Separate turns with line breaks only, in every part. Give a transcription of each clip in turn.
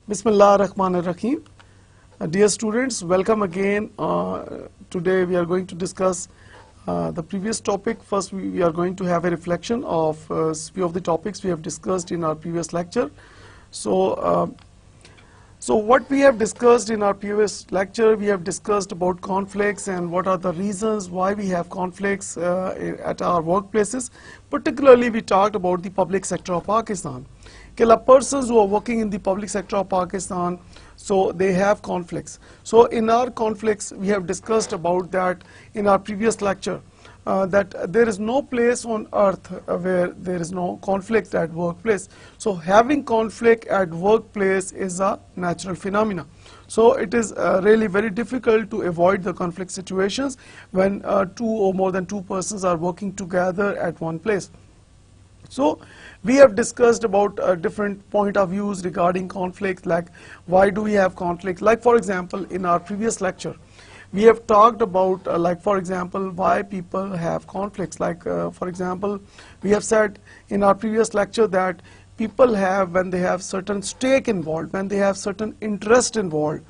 Bismillah ar-Rahman ar-Rahim. Dear students, welcome again. Today we are going to discuss the previous topic. First we are going to have a reflection of few of the topics we have discussed in our previous lecture. So what we have discussed in our previous lecture, we have discussed about conflicts and what are the reasons why we have conflicts at our workplaces. Particularly we talked about the public sector of Pakistan. Persons who are working in the public sector of Pakistan, so they have conflicts. So in our conflicts, we have discussed about that in our previous lecture, that there is no place on earth where there is no conflict at workplace. So having conflict at workplace is a natural phenomena. So it is really very difficult to avoid the conflict situations when two or more than two persons are working together at one place. So we have discussed about different point of views regarding conflict, like why do we have conflict. Like for example, in our previous lecture, we have talked about like for example, why people have conflicts. Like for example, we have said in our previous lecture that people have, when they have certain stake involved, when they have certain interest involved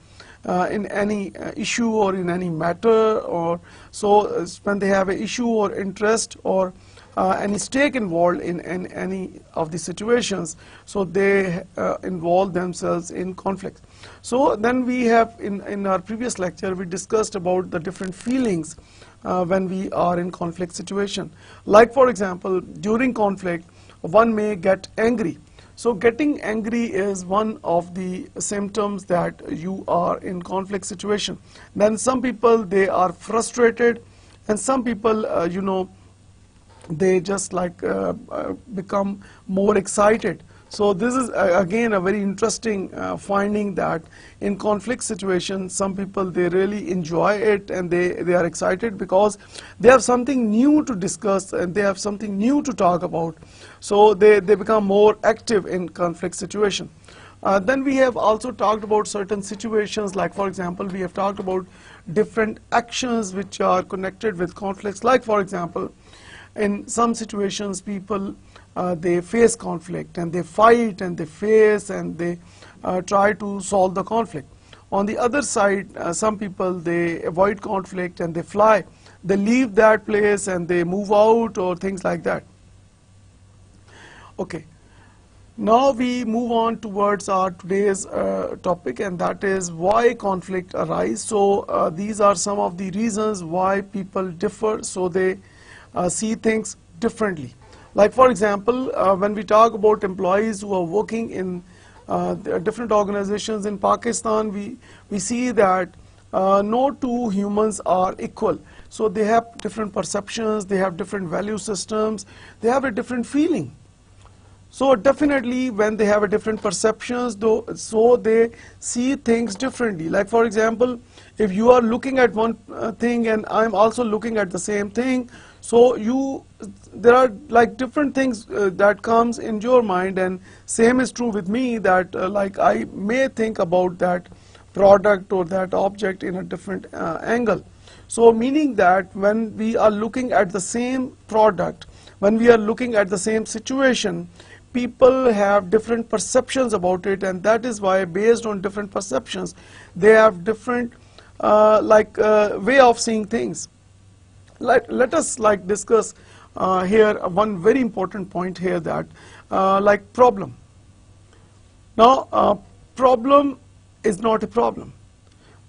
in any issue or in any matter, or so when they have an issue or interest or any stake involved in any of the situations, so they involve themselves in conflict. So then we have in our previous lecture we discussed about the different feelings when we are in conflict situation. Like for example, during conflict one may get angry. So getting angry is one of the symptoms that you are in conflict situation. Then some people, they are frustrated, and some people you know, they just like become more excited. So this is again a very interesting finding, that in conflict situations some people, they really enjoy it and they are excited because they have something new to discuss and they have something new to talk about. So they become more active in conflict situation. Then we have also talked about certain situations, like for example, we have talked about different actions which are connected with conflicts. Like for example, in some situations people they face conflict and they fight and they face and they try to solve the conflict. On the other side, some people, they avoid conflict and they fly, they leave that place and they move out or things like that. Okay, now we move on towards our today's topic, and that is why conflict arise. So these are some of the reasons why people differ, so they see things differently. Like for example, when we talk about employees who are working in different organizations in Pakistan, we see that no two humans are equal. So they have different perceptions, they have different value systems, they have a different feeling. So definitely when they have a different perceptions, so they see things differently. Like for example, if you are looking at one thing and I'm also looking at the same thing, so there are like different things that comes in your mind, and same is true with me, that like I may think about that product or that object in a different angle. So meaning that when we are looking at the same product, when we are looking at the same situation, people have different perceptions about it, and that is why based on different perceptions they have different way of seeing things. Let us like discuss here one very important point here, that like problem. Now problem is not a problem.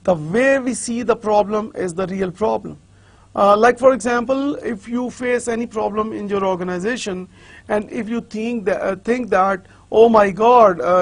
The way we see the problem is the real problem. Like for example, if you face any problem in your organization and if you think that oh my God,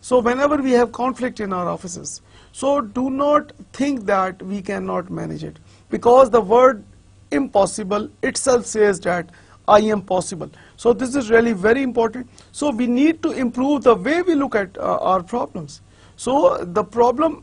so whenever we have conflict in our offices, so do not think that we cannot manage it, because the word impossible itself says that I am possible. So this is really very important. So we need to improve the way we look at our problems. So the problem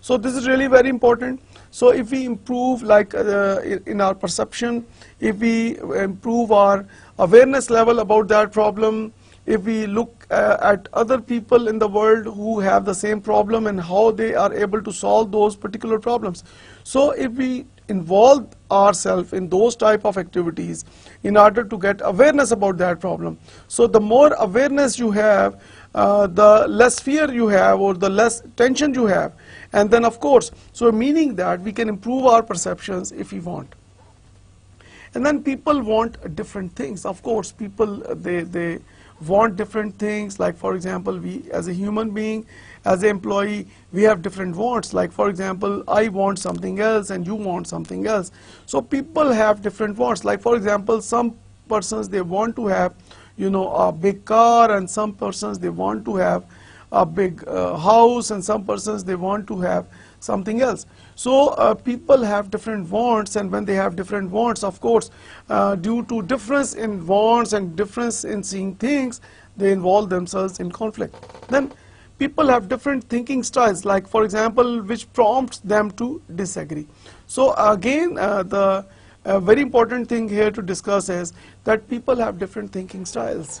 So this is really very important. So if we improve like in our perception, if we improve our awareness level about that problem, if we look at other people in the world who have the same problem and how they are able to solve those particular problems. So if we involve ourselves in those type of activities in order to get awareness about that problem. So the more awareness you have, the less fear you have or the less tension you have. And then of course, so meaning that we can improve our perceptions if we want. And then people want different things. Of course, people, they want different things. Like for example, we as a human being, as an employee, we have different wants. Like for example, I want something else and you want something else. So people have different wants. Like for example, some persons, they want to have, you know, a big car, and some persons, they want to have a big house, and some persons, they want to have something else. So people have different wants, and when they have different wants, of course, due to difference in wants and difference in seeing things, they involve themselves in conflict. Then people have different thinking styles, like for example, which prompts them to disagree. So again, the very important thing here to discuss is that people have different thinking styles.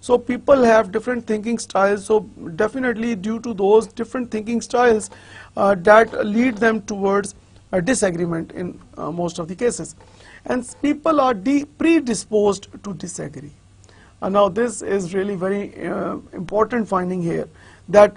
So people have different thinking styles. So definitely due to those different thinking styles that lead them towards a disagreement in most of the cases. And people are predisposed to disagree. Now this is really very important finding here, that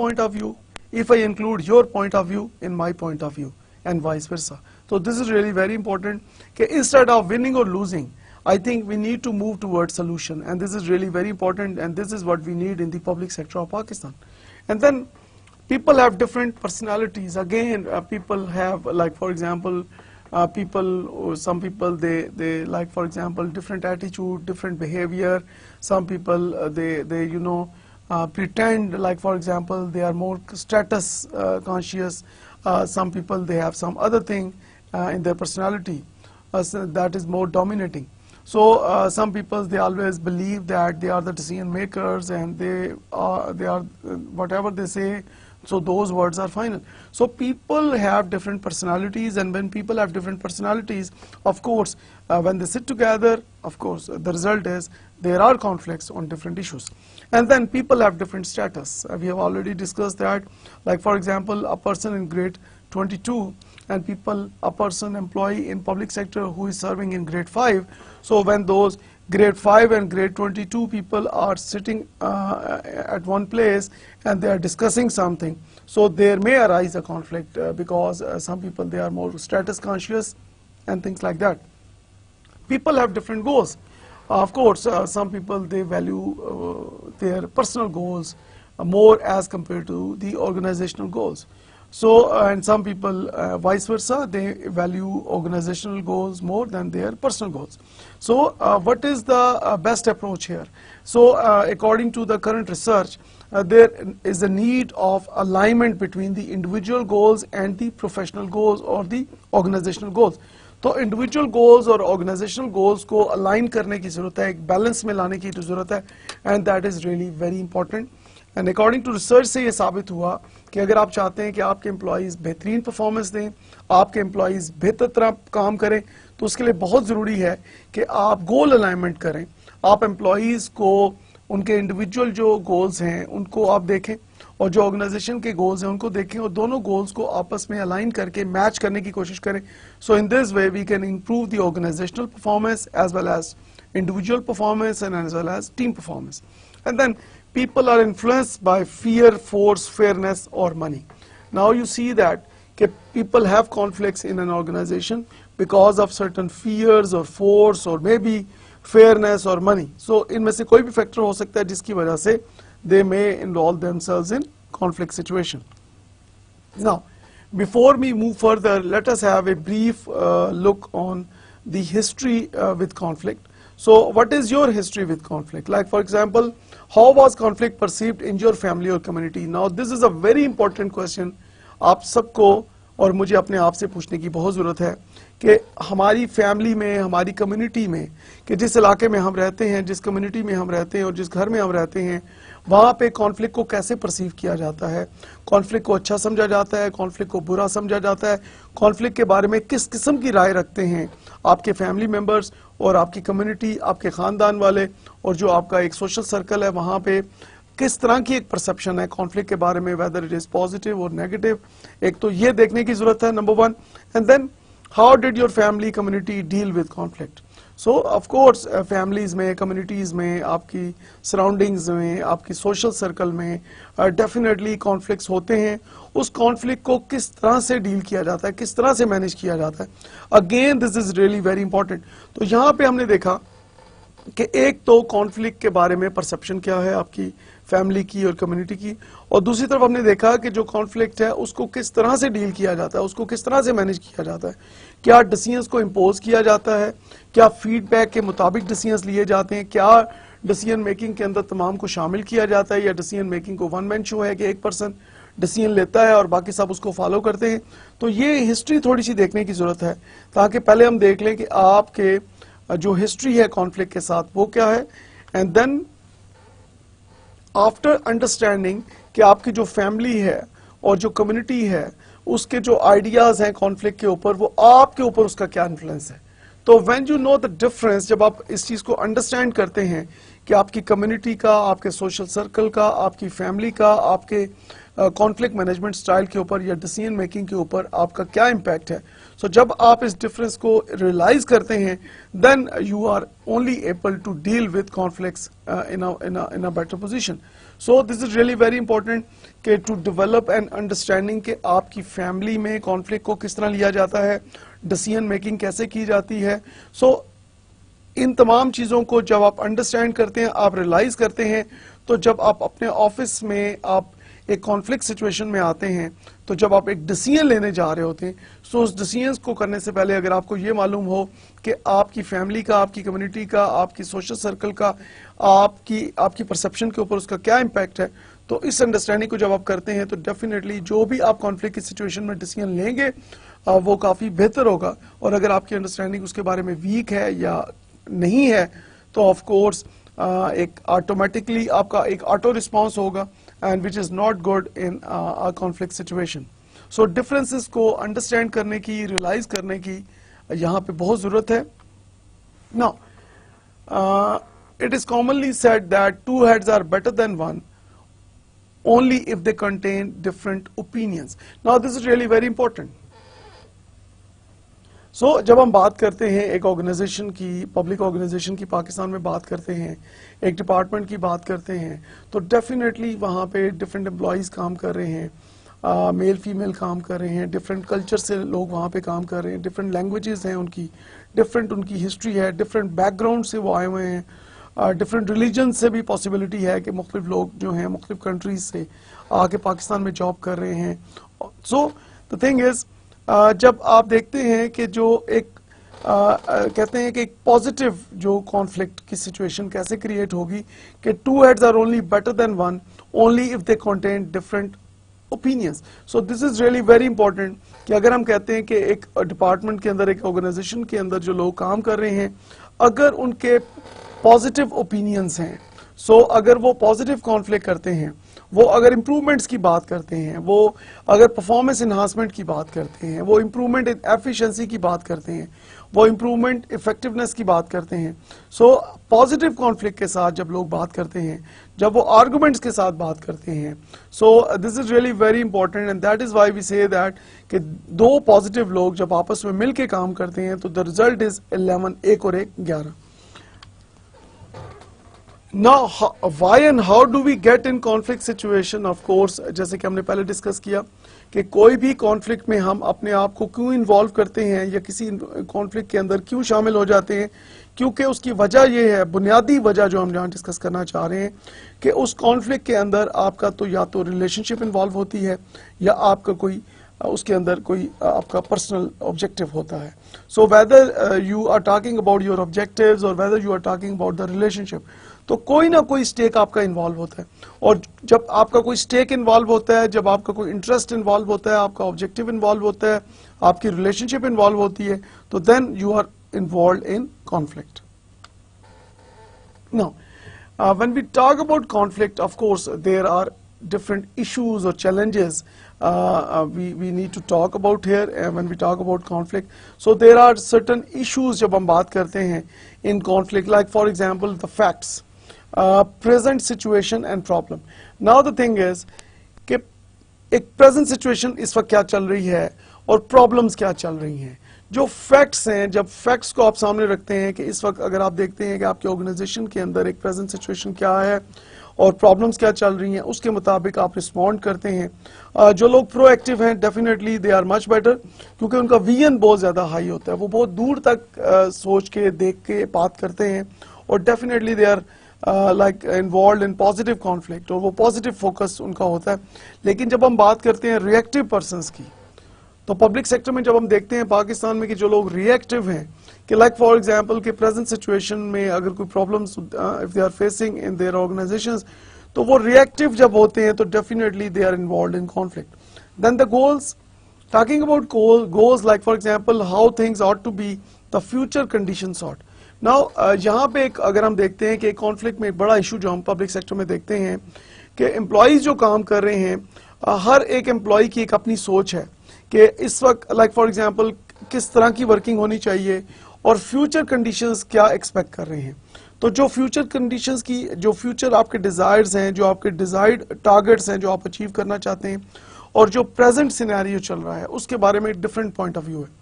point of view if I include your point of view in my point of view and vice versa. So this is really very important. Instead of winning or losing, I think we need to move towards solution, and this is really very important, and this is what we need in the public sector of Pakistan. And then people have different personalities. Again, people have, like for example, some people they like for example different attitude, different behavior. Some people they you know pretend, like for example they are more status conscious. Some people they have some other thing in their personality that is more dominating. So some people, they always believe that they are the decision makers, and they are whatever they say, so those words are final. So people have different personalities, and when people have different personalities, of course, when they sit together, of course, the result is there are conflicts on different issues. And then people have different status. We have already discussed that. Like for example, a person in grade 22 and a person employee in public sector who is serving in grade 5. So when those grade 5 and grade 22 people are sitting at one place and they are discussing something, so there may arise a conflict because some people, they are more status conscious and things like that. People have different goals. Of course, some people, they value their personal goals more as compared to the organizational goals. So, and some people, vice versa, they value organizational goals more than their personal goals. So, what is the best approach here? So, according to the current research, there is a need of alignment between the individual goals and the professional goals or the organizational goals. تو individual goals اور organisational goals کو align کرنے کی ضرورت ہے, ایک balance میں لانے کی ضرورت ہے, and that is really very important. And according to research سے یہ ثابت ہوا کہ اگر آپ چاہتے ہیں کہ آپ کے امپلائیز بہترین پرفارمنس دیں, آپ کے امپلائیز بہتر طرح کام کریں, تو اس کے لیے بہت ضروری ہے کہ آپ گول الائنمنٹ کریں. آپ امپلائیز کو ان کے انڈیویجول جو گولز ہیں ان کو آپ دیکھیں, اور جو آرگنائزیشن کے گولز ہیں ان کو دیکھیں, اور دونوں گولز کو آپس میں الائن کر کے میچ کرنے کی کوشش کریں. So in this way we can improve the organisational performance as well as individual performance and as well as team performance. And then people are influenced by fear, force, fairness or money. Now you see that people have conflicts in an organization because of certain fears or force or maybe fairness or money. So in میں سے کوئی بھی factor ہو سکتا ہے جس کی وجہ سے they may involve themselves in conflict situation. Now before we move further, let us have a brief look on the history with conflict. So what is your history with conflict? Like for example, how was conflict perceived in your family or community? Now this is a very important question. آپ سب کو اور مجھے اپنے آپ سے پوچھنے کی بہت ضرورت ہے کہ ہماری فیملی میں, ہماری کمیونٹی میں, کہ جس علاقے میں ہم رہتے ہیں, جس کمیونٹی میں ہم رہتے ہیں اور جس گھر میں ہم رہتے ہیں, وہاں پہ کانفلکٹ کو کیسے پرسیو کیا جاتا ہے, کانفلکٹ کو اچھا سمجھا جاتا ہے, کانفلکٹ کو برا سمجھا جاتا ہے, کانفلکٹ کے بارے میں کس قسم کی رائے رکھتے ہیں آپ کے فیملی ممبرز اور آپ کی کمیونٹی, آپ کے خاندان والے, اور جو آپ کا ایک سوشل سرکل ہے وہاں پہ کس طرح کی ایک پرسپشن ہے کانفلکٹ کے بارے میں, ویدر اٹ از پازیٹیو اور نیگیٹو. ایک تو یہ دیکھنے کی ضرورت ہے number 1. And then how did your family community deal with conflict. So of course families میں, کمیونٹیز میں, آپ کی سراؤنڈنگز میں, آپ کی سوشل سرکل میں ڈیفینیٹلی کانفلکٹس ہوتے ہیں. اس کانفلکٹ کو کس طرح سے ڈیل کیا جاتا ہے, کس طرح سے مینیج کیا جاتا ہے, again this is really very important. تو یہاں پہ ہم نے دیکھا کہ ایک تو کانفلکٹ کے بارے میں پرسپشن کیا ہے آپ کی فیملی کی اور کمیونٹی کی, اور دوسری طرف ہم نے دیکھا کہ جو کانفلکٹ ہے اس کو کس طرح سے ڈیل کیا جاتا ہے, اس کو کس طرح سے مینیج کیا جاتا ہے. کیا ڈیسیژنز کو امپوز کیا جاتا ہے, کیا فیڈ بیک کے مطابق ڈیسیژنز لیے جاتے ہیں, کیا ڈیسیژن میکنگ کے اندر تمام کو شامل کیا جاتا ہے, یا ڈیسیژن میکنگ کو ون مین شو ہے کہ ایک پرسن ڈیسیژن لیتا ہے اور باقی سب اس کو فالو کرتے ہیں. تو یہ ہسٹری تھوڑی سی دیکھنے کی ضرورت ہے تاکہ پہلے ہم دیکھ لیں کہ آپ کے جو ہسٹری ہے کانفلکٹ کے ساتھ وہ کیا ہے, اینڈ دین آفٹر انڈرسٹینڈنگ کہ آپ کی جو فیملی ہے اور جو کمیونٹی ہے اس کے جو آئیڈیاز ہیں کانفلکٹ کے اوپر, وہ آپ کے اوپر اس کا کیا انفلوئنس ہے. تو when you know the difference, جب آپ اس چیز کو انڈرسٹینڈ کرتے ہیں کہ آپ کی کمیونٹی کا, آپ کے سوشل سرکل کا, آپ کی فیملی کا, آپ کے کانفلکٹ مینجمنٹ سٹائل کے اوپر یا ڈیسیژن میکنگ کے اوپر آپ کا کیا امپیکٹ ہے, سو جب آپ اس ڈفرنس کو ریئلائز کرتے ہیں, then you are only able to deal with conflicts in a better position. So this is really very important کہ ٹو ڈیولپ این انڈرسٹینڈنگ کہ آپ کی فیملی میں کانفلکٹ کو کس طرح لیا جاتا ہے, ڈیسیژن میکنگ کیسے کی جاتی ہے. سو ان تمام چیزوں کو جب آپ انڈرسٹینڈ کرتے ہیں, آپ ریئلائز کرتے ہیں, تو جب آپ اپنے آفس میں آپ ایک کانفلکٹ سچویشن میں آتے ہیں, تو جب آپ ایک ڈیسیژن لینے جا رہے ہوتے ہیں, سو اس ڈیسیژنس کو کرنے سے پہلے اگر آپ کو یہ معلوم ہو کہ آپ کی فیملی کا, آپ کی کمیونٹی کا, آپ کی سوشل سرکل کا, آپ کی پرسپشن کے اوپر اس کا کیا امپیکٹ ہے, تو اس انڈرسٹینڈنگ کو جب آپ کرتے ہیں تو ڈیفینیٹلی جو بھی آپ کانفلکٹ کی سچویشن میں ڈیسیژن لیں گے وہ کافی بہتر ہوگا. اور اگر آپ کی انڈرسٹینڈنگ اس کے بارے میں ویک ہے یا نہیں ہے تو آف کورس ایک آٹومیٹکلی آپ کا ایک آٹو رسپانس ہوگا and which is not good in conflict situation. So differences کو انڈرسٹینڈ کرنے کی, ریئلائز کرنے کی یہاں پہ بہت ضرورت ہے. Now, it is commonly said that two heads are better than one only if they contain different opinions. Now, this is really very important. So, جب ہم بات کرتے ہیں ایک آرگنائزیشن کی, پبلک آرگنائزیشن کی پاکستان میں بات کرتے ہیں, ایک ڈپارٹمنٹ کی بات کرتے ہیں, تو ڈیفینیٹلی وہاں پہ ڈفرینٹ امپلائیز کام کر رہے ہیں, میل فیمیل کام کر رہے ہیں, ڈفرینٹ کلچر سے لوگ وہاں پہ کام کر رہے ہیں, ڈفرینٹ لینگویجز ہیں ان کی, ڈفرینٹ ان کی ہسٹری ہے, ڈفرینٹ بیک گراؤنڈ سے وہ آئے ہوئے ہیں, ڈفرینٹ ریلیجن سے بھی پاسبلٹی ہے کہ مختلف لوگ جو ہیں مختلف کنٹریز سے آ کے پاکستان میں جاب کر رہے ہیں. سو دا تھنگ از, جب آپ دیکھتے ہیں کہ جو ایک کہتے ہیں کہ ایک پازیٹیو جو کانفلکٹ کی سچویشن کیسے کریٹ ہوگی کہ two heads are only better than one only if they contain different opinions. So this is really very important کہ اگر ہم کہتے ہیں کہ ایک ڈپارٹمنٹ کے اندر, ایک آرگنائزیشن کے اندر جو لوگ کام کر رہے ہیں, اگر ان کے پازیٹیو اوپینینز ہیں, سو اگر وہ پازیٹیو کانفلکٹ کرتے ہیں, وہ اگر امپرومنٹس کی بات کرتے ہیں, وہ اگر پرفارمنس انہانسمنٹ کی بات کرتے ہیں, وہ امپرومنٹ ان ایفیشنسی کی بات کرتے ہیں, وہ امپرومنٹ افیکٹونیس کی بات کرتے ہیں. سو پازیٹیو کانفلکٹ کے ساتھ جب لوگ بات کرتے ہیں, جب وہ آرگومنٹس کے ساتھ بات کرتے ہیں, so this is really very important and that is why we say that کہ دو پازیٹیو لوگ جب آپس میں مل کے کام کرتے ہیں تو دا ریزلٹ از 11, 1 اور 1 11. Now, why and how do we get in conflict situation? Of course, جیسے کہ ہم نے پہلے ڈسکس کیا کہ کوئی بھی کانفلکٹ میں ہم اپنے آپ کو کیوں انوالو کرتے ہیں یا کسی کانفلکٹ کے اندر کیوں شامل ہو جاتے ہیں, کیونکہ اس کی وجہ یہ ہے, بنیادی وجہ جو ہم یہاں ڈسکس کرنا چاہ رہے ہیں کہ اس کانفلکٹ کے اندر آپ کا تو یا تو ریلیشن شپ انوالو ہوتی ہے یا آپ کا کوئی اس کے اندر کوئی آپ کا پرسنل آبجیکٹو ہوتا ہے. So whether you are talking about your objectives or whether you are talking about the relationship, تو کوئی نہ کوئی اسٹیک آپ کا انوالو ہوتا ہے. اور جب آپ کا کوئی اسٹیک انوالو ہوتا ہے, جب آپ کا کوئی انٹرسٹ انوالو ہوتا ہے, آپ کا آبجیکٹو انوالو ہوتا ہے, آپ کی ریلیشن شپ انوالو ہوتی ہے, تو then you are involved in conflict. Now, when we talk about conflict, of course, there are different issues or challenges we need to talk about here when we talk about conflict. So there are certain issues jab hum baat karte hain in conflict, like for example the facts, present situation and problem. Now the thing is کہ ایک present situation اس وقت کیا چل رہی ہے اور problems کیا چل رہی ہیں. جو فیکٹس ہیں, جب فیکٹس کو آپ سامنے رکھتے ہیں کہ اس وقت اگر آپ دیکھتے ہیں کہ آپ کی آرگنائزیشن کے اندر ایک پریزنٹ سچویشن کیا ہے اور پرابلمس کیا چل رہی ہیں, اس کے مطابق آپ رسپونڈ کرتے ہیں. جو لوگ پرو ایکٹیو ہیں definitely they are much better, کیونکہ ان کا ویژن بہت زیادہ ہائی ہوتا ہے, وہ بہت دور تک سوچ کے دیکھ کے بات کرتے ہیں اور definitely they are like involved in positive conflict, اور وہ پازیٹیو فوکس ان کا ہوتا ہے. لیکن جب ہم بات کرتے ہیں ری ایکٹیو پرسنس کی, تو پبلک سیکٹر میں جب ہم دیکھتے ہیں پاکستان میں کہ جو لوگ ری ایکٹیو ہیں, کہ لائک فار ایگزامپل کہ پریزنٹ سچویشن میں اگر کوئی problems if they are facing in their organisations, تو وہ ری ایکٹیو جب ہوتے ہیں تو definitely they are involved in conflict. Then the goals, talking about goals like for example how things ought to be, the future condition sort. Now یہاں پہ ایک اگر ہم دیکھتے ہیں کہ کانفلکٹ میں ایک بڑا ایشو جو ہم پبلک سیکٹر میں دیکھتے ہیں کہ امپلائیز جو کام کر رہے ہیں, ہر ایک امپلائی کی ایک اپنی سوچ ہے کہ اس وقت لائک فار ایگزامپل کس طرح کی ورکنگ ہونی چاہیے اور فیوچر کنڈیشنز کیا ایکسپیکٹ کر رہے ہیں. تو جو فیوچر کنڈیشنز کی, جو فیوچر آپ کے ڈیزائرز ہیں, جو آپ کے ڈیزائرڈ ٹارگٹس ہیں جو آپ اچیو کرنا چاہتے ہیں, اور جو پریزنٹ سینیریو چل رہا ہے اس کے بارے میں ایک ڈفرینٹ پوائنٹ آف ویو ہے.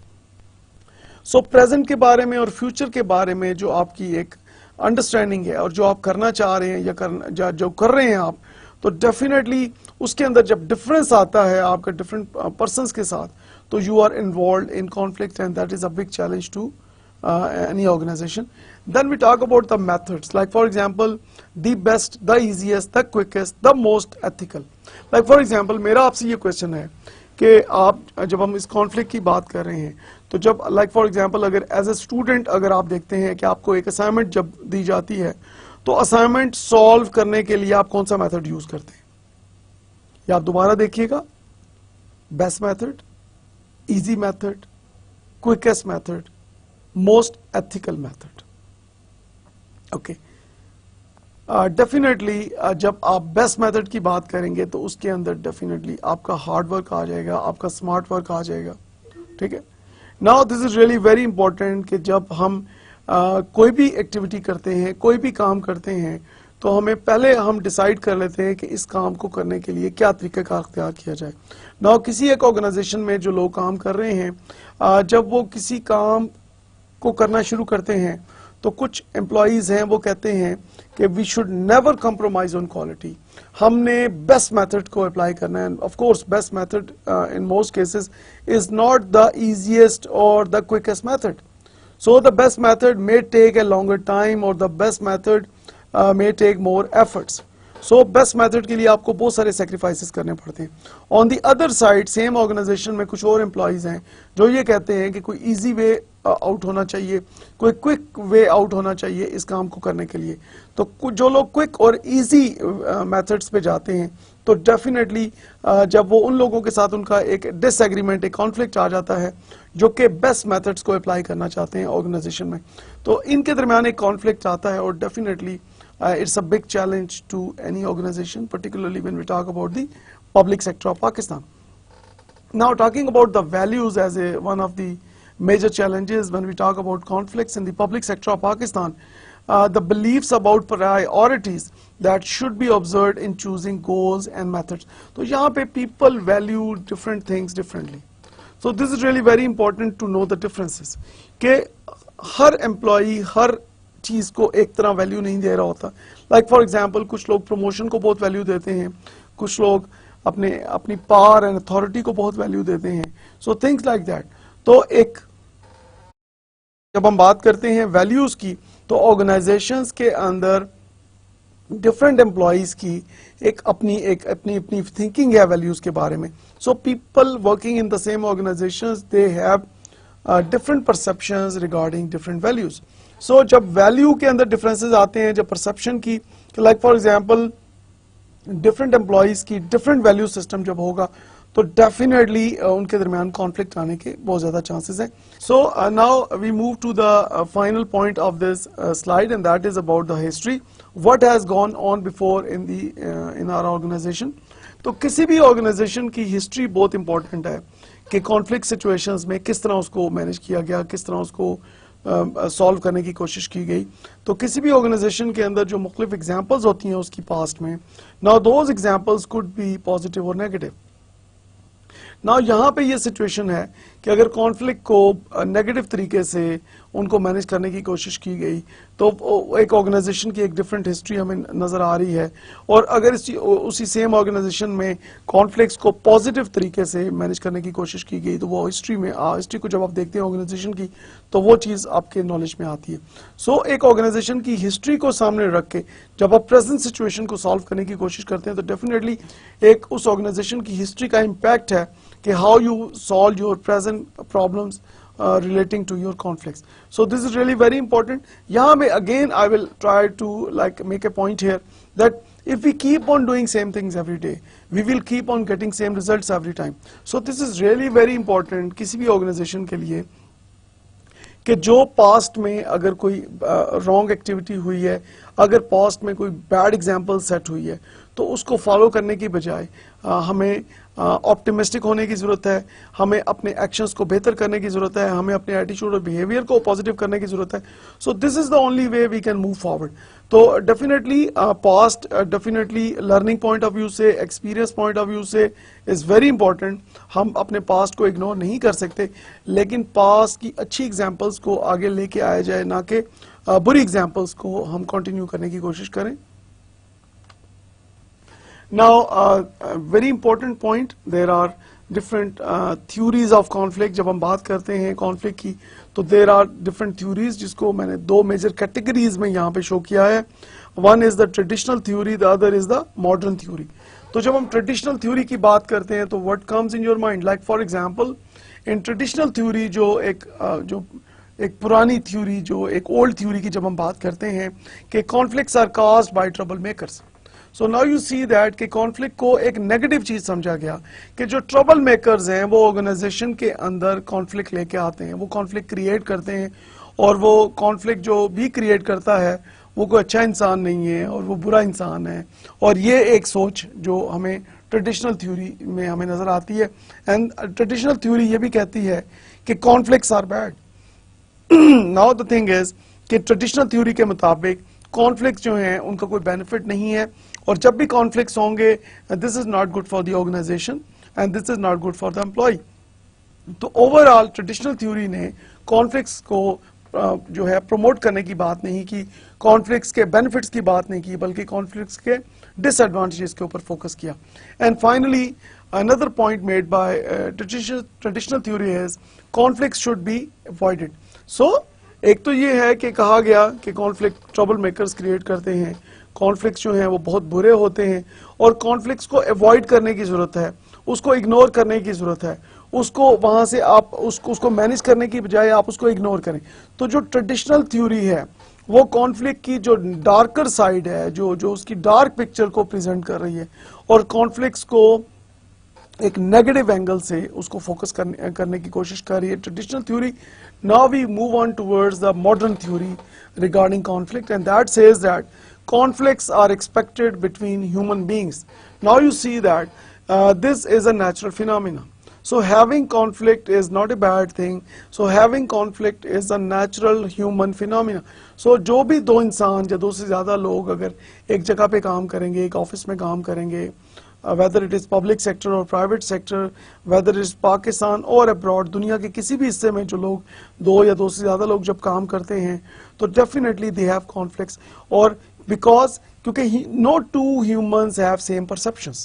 سو پریزنٹ کے بارے میں اور فیوچر کے بارے میں جو آپ کی ایک انڈرسٹینڈنگ ہے اور جو آپ کرنا چاہ رہے ہیں یا جو کر رہے ہیں آپ, تو ڈیفینیٹلی اس کے اندر جب ڈفرینس آتا ہے آپ کا ڈفرینٹ پرسنس کے ساتھ, تو you are involved in conflict and that is a big challenge to any organization. Then we talk about the methods, like for example the best, the easiest, the quickest, the most ethical. Like for example میرا آپ سے یہ question ہے کہ آپ جب ہم اس conflict کی بات کر رہے ہیں تو جب لائک فار ایگزامپل اگر ایز اے اسٹوڈنٹ اگر آپ دیکھتے ہیں کہ آپ کو ایک اسائنمنٹ جب دی جاتی ہے تو اسائنمنٹ سالو کرنے کے لیے آپ کون سا میتھڈ یوز کرتے ہیں, یا آپ دوبارہ دیکھیے گا, best method, easy method, quickest method, most ethical method. Okay definitely جب آپ بیسٹ میتھڈ کی بات کریں گے تو اس کے اندر ڈیفینیٹلی آپ کا ہارڈ ورک آ جائے گا, آپ کا اسمارٹ ورک آ جائے گا. ٹھیک ہے, now this is really very important کہ جب ہم کوئی بھی ایکٹیویٹی کرتے ہیں, کوئی بھی کام کرتے ہیں, تو ہمیں پہلے ہم ڈیسائیڈ کر لیتے ہیں کہ اس کام کو کرنے کے لیے کیا طریقہ کار اختیار کیا جائے. ناؤ کسی ایک آرگنائزیشن میں جو لوگ کام کر رہے ہیں, جب وہ کسی کام کو کرنا شروع کرتے ہیں تو کچھ امپلائیز ہیں وہ کہتے ہیں کہ we should never compromise on quality. ہم نے بیسٹ میتھڈ کو اپلائی کرنا ہے. Of course best method in most cases is not the easiest اور the quickest method. So the best method may take a longer time or the best method may take more efforts. So best method کے لیے آپ کو بہت سارے sacrifices کرنے پڑتے ہیں. On the other side same organization میں کچھ اور امپلائیز ہیں جو یہ کہتے ہیں کہ کوئی ایزی وے آؤٹ ہونا چاہیے, کوئی کوئک وے آؤٹ ہونا چاہیے اس کام کو کرنے کے لیے. تو جو لوگ کوئک اور ایزی میتھڈس پہ جاتے ہیں تو ڈیفینیٹلی جب وہ ان لوگوں کے ساتھ ان کا ایک ڈس ایگریمنٹ, ایک کانفلکٹ آ جاتا ہے جو کہ بیسٹ میتھڈس کو اپلائی کرنا چاہتے ہیں آرگنائزیشن میں, تو ان کے درمیان ایک کانفلکٹ آتا ہے اور definitely it's a big challenge to any organization, particularly when we talk about the public sector of Pakistan. Now talking about the values as one of the major challenges when we talk about conflicts in the public sector of Pakistan, the beliefs about priorities that should be observed in choosing goals and methods. So yahan pe people value different things differently. So this is really very important to know the differences. کہ ہر employee ہر چیز کو ایک طرح value نہیں دے رہا ہوتا. Like for example کچھ لوگ پروموشن کو بہت ویلیو دیتے ہیں, کچھ لوگ اپنی پاور اینڈ اتھارٹی کو بہت ویلیو دیتے ہیں. So things like that. تو ایک جب ہم بات کرتے ہیں ویلیوز کی تو آرگنائزیشنز کے اندر ڈفرینٹ امپلائیز کی اپنی تھنکنگ ہے ویلیوز کے بارے میں. So people working in the same organisations they have different perceptions regarding different values. So جب ویلیو کے اندر ڈفرینسز آتے ہیں, جب پرسپشن کی, like for example different employees کی ڈفرینٹ ویلیو سسٹم جب ہوگا تو ڈیفینیٹلی ان کے درمیان کانفلکٹ آنے کے بہت زیادہ چانسز ہیں. So now we move to the final point of this slide and that is about the history, what has gone on before in our organisation. تو کسی بھی آرگنائزیشن کی ہسٹری بہت امپورٹنٹ ہے کہ کانفلکٹ سچویشنز میں کس طرح اس کو مینیج کیا گیا, کس طرح اس کو سالو کرنے کی کوشش کی گئی. تو کسی بھی آرگنائزیشن کے اندر جو مختلف ایگزامپلز ہوتی ہیں اس کی پاسٹ میں, now those examples could be positive اور نیگیٹو. ناؤ یہاں پہ یہ سچویشن ہے کہ اگر کانفلکٹ کو نیگیٹو طریقے سے ان کو مینیج کرنے کی کوشش کی گئی تو ایک آرگنائزیشن کی ایک ڈفرینٹ ہسٹری ہمیں نظر آ رہی ہے. اور اگر اسی سیم آرگنائزیشن میں کانفلکٹس کو پازیٹیو طریقے سے مینیج کرنے کی کوشش کی گئی تو وہ ہسٹری کو جب آپ دیکھتے ہیں آرگنائزیشن کی تو وہ چیز آپ کے نالج میں آتی ہے. سو ایک آرگنائزیشن کی ہسٹری کو سامنے رکھ کے جب آپ پریزنٹ سچویشن کو سالو کرنے کی کوشش کرتے ہیں تو ڈیفینیٹلی ایک اس آرگنائزیشن کی ہسٹری کا امپیکٹ ہے کہ how you solve your present problems relating to your conflicts. So this is really very important. Yahan mein again I will try to make a point here that if we keep on doing same things every day, we will keep on getting same results every time. So this is really very important کسی بھی organization کے لیے کہ جو past میں اگر کوئی wrong activity ہوئی ہے, اگر پاسٹ میں کوئی بیڈ ایگزامپل سیٹ ہوئی ہے تو اس کو فالو کرنے کی بجائے ہمیں آپٹیمسٹک ہونے کی ضرورت ہے, ہمیں اپنے ایکشنز کو بہتر کرنے کی ضرورت ہے, ہمیں اپنے ایٹیچیوڈ اور بیہیویئر کو پازیٹیو کرنے کی ضرورت ہے. So this is the only way we can move forward. تو definitely past definitely learning point of view سے, ایکسپیرینس پوائنٹ آف ویو سے از ویری امپورٹنٹ. ہم اپنے پاسٹ کو اگنور نہیں کر سکتے, لیکن پاسٹ کی اچھی ایگزامپلس کو آگے لے کے آیا جائے, نہ کہ بری ایگزامپلس کو ہم کنٹینیو کرنے کی کوشش کریں. Now, very important point, there are different theories of conflict. جب ہم بات کرتے ہیں conflict کی تو there are different theories جس کو میں نے دو major categories میں یہاں پہ show کیا ہے. One is the traditional theory, the other is the modern theory. تو جب ہم traditional theory کی بات کرتے ہیں تو what comes in your mind? Like for example, in traditional theory جو ایک پرانی تھیوری, جو ایک اولڈ تھیوری کی جب ہم بات کرتے ہیں کہ conflicts are caused by trouble makers. So now you see that کہ کانفلکٹ کو ایک نیگیٹو چیز سمجھا گیا کہ جو ٹربل میکرز ہیں وہ آرگنائزیشن کے اندر کانفلکٹ لے کے آتے ہیں, وہ کانفلکٹ کریٹ کرتے ہیں, اور وہ کانفلکٹ جو بھی کریٹ کرتا ہے وہ کوئی اچھا انسان نہیں ہے اور وہ برا انسان ہے, اور یہ ایک سوچ جو ہمیں ٹریڈیشنل تھیوری میں ہمیں نظر آتی ہے. اینڈ ٹریڈیشنل تھیوری یہ بھی کہتی ہے کہ conflicts are bad. Now the thing is کہ ٹریڈیشنل تھیوری کے مطابق کانفلکٹس جو ہیں ان کا کوئی بینیفٹ نہیں ہے, اور جب بھی کانفلکٹس ہوں گے this is not good for the organisation and this is not good for the employee. تو اوور آل ٹریڈیشنل تھیوری نے کانفلکٹس کو جو ہے پروموٹ کرنے کی بات نہیں کی, کانفلکٹس کے بینیفٹس کی بات نہیں کی, بلکہ کانفلکٹس کے ڈس ایڈوانٹیجز کے اوپر فوکس کیا. And finally another point made by traditional theory is conflicts should be avoided. So ایک تو یہ ہے کہ کہا گیا کہ کانفلکٹ ٹربل میکرز کریٹ کرتے ہیں, کانفلکٹس جو ہیں وہ بہت برے ہوتے ہیں, اور کانفلکٹس کو ایوائڈ کرنے کی ضرورت ہے, اس کو اگنور کرنے کی ضرورت ہے, اس کو وہاں سے آپ اس کو مینیج کرنے کی بجائے آپ اس کو اگنور کریں. تو جو ٹریڈیشنل تھیوری ہے وہ کانفلکٹ کی جو ڈارکر سائڈ ہے, جو اس کی ڈارک پکچر کو پریزنٹ کر رہی ہے, اور کانفلکٹس کو ایک نیگیٹو اینگل سے اس کو فوکس کرنے کی کوشش کر رہی ہے traditional theory. Now we move on towards the modern theory regarding conflict, and that says that conflicts are expected between human beings. Now you see that this is a natural phenomenon. So having conflict is not a bad thing. So having conflict is a natural human phenomenon. So جو بھی دو انسان یا دو سے زیادہ لوگ اگر ایک جگہ پہ کام کریں گے, ایک آفس میں کام کریں گے, whether it is public sector or private sector, whether it is Pakistan or abroad, دنیا کے کسی بھی حصے میں جو لوگ دو یا دو سے زیادہ لوگ جب کام کرتے ہیں تو definitely they have conflicts. اور because کیونکہ no two humans have same perceptions,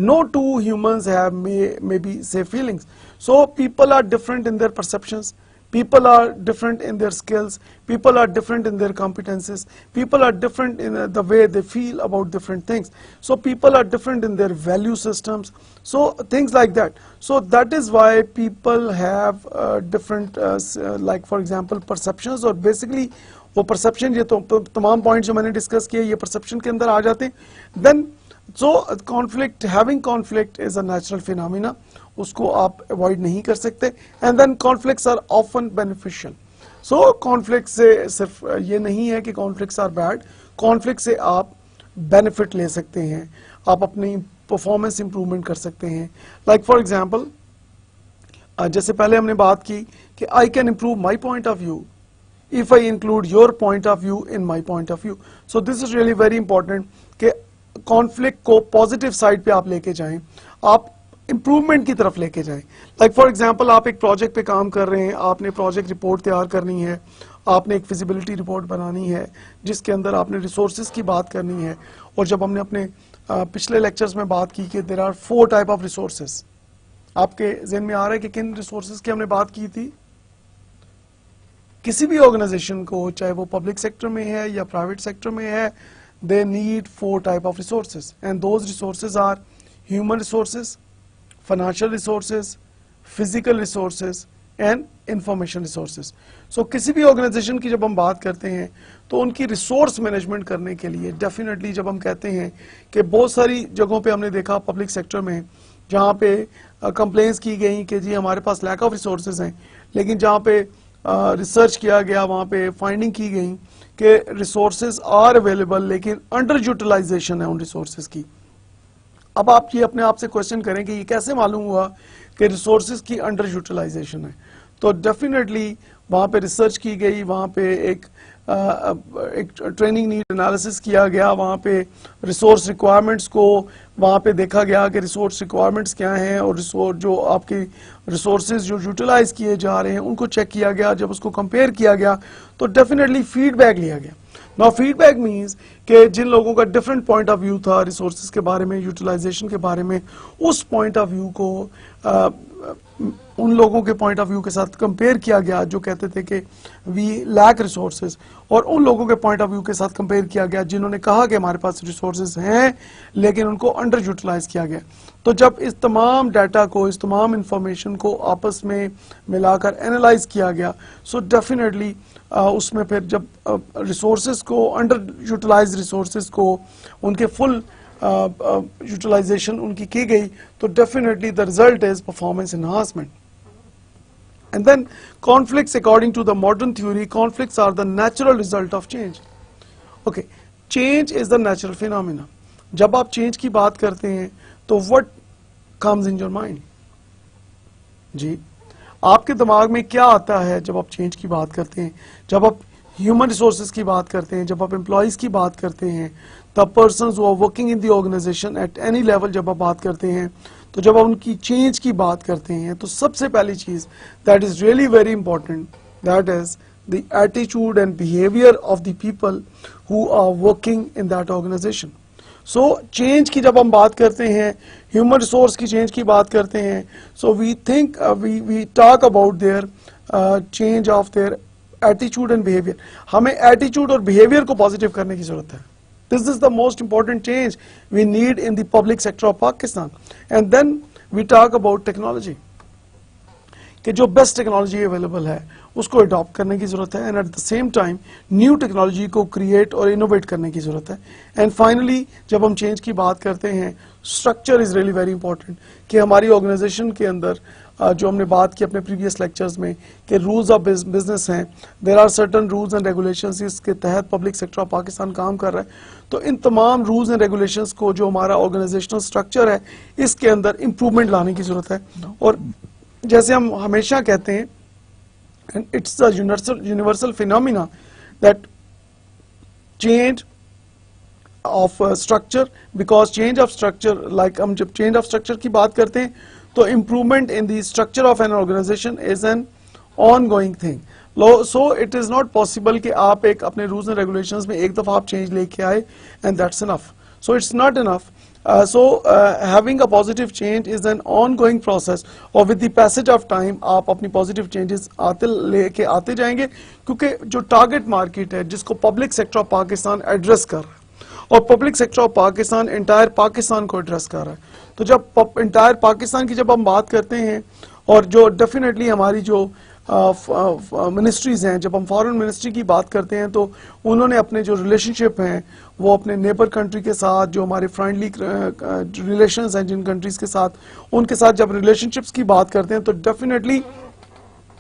no two humans have maybe same feelings, so people are different in their perceptions, people are different in their skills, people are different in their competences, people are different in the way they feel about different things, so people are different in their value systems, so things like that. So that is why people have different like for example perceptions, اور basically وہ perception, یہ تو تمام point جو میں نے discuss کیے یہ پرسپشن کے اندر آ جاتے ہیں. Then so conflict, having conflict is a natural phenomena, اس کو آپ اوائڈ نہیں کر سکتے. And then conflicts are often beneficial. So conflict سے صرف یہ نہیں ہے کہ کانفلکٹس آر بیڈ, کانفلکٹ سے آپ بینیفٹ لے سکتے ہیں, آپ اپنی پرفارمنس امپروومنٹ کر سکتے ہیں. لائک فار ایگزامپل جیسے پہلے ہم نے بات کی کہ I can improve my point of view if I include your point of view in my point of view. So this is really very important کہ conflict کو positive side پہ آپ لے کے جائیں, آپ improvement کی طرف لے کے جائیں. Like for example آپ ایک project پہ کام کر رہے ہیں, آپ نے project report تیار کرنی ہے, آپ نے ایک feasibility report بنانی ہے جس کے اندر آپ نے resources کی بات کرنی ہے. اور جب ہم نے اپنے پچھلے لیکچرز میں بات کی کہ there are 4 type of resources, آپ کے ذہن میں آ رہا ہے کہ کن resources کی ہم نے بات کی تھی؟ کسی بھی آرگنائزیشن کو چاہے وہ پبلک سیکٹر میں ہے یا پرائیویٹ سیکٹر میں ہے, they need 4 type of resources, and those resources are human resources, financial resources, physical resources and information resources. So کسی بھی آرگنائزیشن کی جب ہم بات کرتے ہیں تو ان کی ریسورس مینجمنٹ کرنے کے لیے ڈیفینیٹلی جب ہم کہتے ہیں کہ بہت ساری جگہوں پہ ہم نے دیکھا پبلک سیکٹر میں جہاں پہ کمپلینس کی گئی کہ جی ہمارے پاس لیک آف ریسورسز ہیں, لیکن جہاں پہ ریسرچ کیا گیا وہاں پہ فائنڈنگ کی گئی کہ ریسورسز آر اویلیبل لیکن انڈر یوٹیلائزیشن ہے ان ریسورسز کی. اب آپ یہ اپنے آپ سے کوشچن کریں کہ یہ کیسے معلوم ہوا کہ ریسورسز کی انڈر یوٹیلائزیشن ہے؟ تو ڈیفینیٹلی وہاں پہ ریسرچ کی گئی, وہاں پہ ایک ٹریننگ نیڈ انالیسس کیا گیا, وہاں پہ ریسورس ریکوائرمنٹس کو وہاں پہ دیکھا گیا کہ ریسورس ریکوائرمنٹس کیا ہیں, اور جو آپ کی ریسورسز جو یوٹیلائز کیے جا رہے ہیں ان کو چیک کیا گیا. جب اس کو کمپیئر کیا گیا تو ڈیفینیٹلی فیڈ بیک لیا گیا. نا فیڈ بیک مینس کہ جن لوگوں کا ڈفرینٹ پوائنٹ آف ویو تھا ریسورسز کے بارے میں, یوٹیلائزیشن کے بارے میں, اس پوائنٹ آف ویو کو ان لوگوں کے پوائنٹ آف ویو کے ساتھ کمپیئر کیا گیا جو کہتے تھے کہ وی لیک ریسورسز, اور ان لوگوں کے پوائنٹ آف ویو کے ساتھ کمپیئر کیا گیا جنہوں نے کہا کہ ہمارے پاس ریسورسز ہیں لیکن ان کو انڈر یوٹیلائز کیا گیا. تو جب اس تمام ڈیٹا کو, اس تمام انفارمیشن کو آپس میں ملا کر انالائز کیا گیا, سو ڈیفینیٹلی اس میں پھر جب ریسورسز کو انڈر یوٹیلائز ریسورسز کو ان کے فل یوٹیلائزیشن ان کی گئی تو definitely the result is performance enhancement. And then conflicts according to the modern theory, conflicts are the natural result of change. Okay change is the natural phenomena. جب آپ change کی بات کرتے ہیں تو what comes in your mind? جی آپ کے دماغ میں کیا آتا ہے جب آپ چینج کی بات کرتے ہیں؟ جب آپ ہیومن ریسورسز کی بات کرتے ہیں, جب آپ امپلائیز کی بات کرتے ہیں, the persons who are working in the organization at any level جب آپ بات کرتے ہیں, تو جب آپ ان کی چینج کی بات کرتے ہیں تو سب سے پہلی چیز that is really very important, that is the attitude and behavior of the people who are working in that organization. So change کی جب ہم بات کرتے ہیں, ہیومن ریسورس کی چینج کی بات کرتے ہیں, so we think we talk about their change of their attitude and behavior. ہمیں ایٹیچیوڈ اور behavior کو پازیٹیو کرنے کی ضرورت ہے. This is the most important change we need in the public sector of Pakistan. And then we talk about technology. کہ جو best technology available ہے اس کو اڈاپٹ کرنے کی ضرورت ہے, and at the same time new technology کو کریٹ اور انوویٹ کرنے کی ضرورت ہے. اینڈ فائنلی جب ہم چینج کی بات کرتے ہیں, structure is really very important. کہ ہماری آرگنائزیشن کے اندر جو ہم نے بات کی اپنے پریویس لیکچرز میں کہ رولز آف بزنس ہیں, there are certain rules and regulations, اس کے تحت پبلک سیکٹر آف پاکستان کام کر رہا ہے. تو ان تمام رولز اینڈ ریگولیشنز کو جو ہمارا آرگنائزیشنل اسٹرکچر ہے اس کے اندر امپرومنٹ لانے کی ضرورت ہے. اور جیسے ہم ہمیشہ کہتے ہیں, it's the universal phenomena that change of structure, because change of structure, like ہم جب چینج آف اسٹرکچر کی بات کرتے ہیں تو improvement in the structure of an organisation is an ongoing thing. So it is not possible کہ آپ ایک اپنے رولز اینڈ ریگولیشنز میں ایک دفعہ آپ چینج لے کے آئے and that's enough. So it's not enough. So having a positive change is an ongoing process, or with the passage of time آپ اپنی positive changes لے کے آتے جائیں گے, کیونکہ جو ٹارگٹ مارکیٹ ہے جس کو public sector of Pakistan address کر رہا ہے, اور public sector of Pakistan entire Pakistan کو ایڈریس کر رہا ہے. تو جب انٹائر پاکستان کی جب ہم بات کرتے ہیں, اور جو ڈیفینیٹلی ہماری جو منسٹریز ہیں, جب ہم فارن منسٹری کی بات کرتے ہیں تو انہوں نے اپنے جو ریلیشن شپ ہیں وہ اپنے نیبر کنٹری کے ساتھ, جو ہمارے فرینڈلی ریلیشنز ہیں جن کنٹریز کے ساتھ, ان کے ساتھ جب ریلیشن شپس کی بات کرتے ہیں تو ڈیفینیٹلی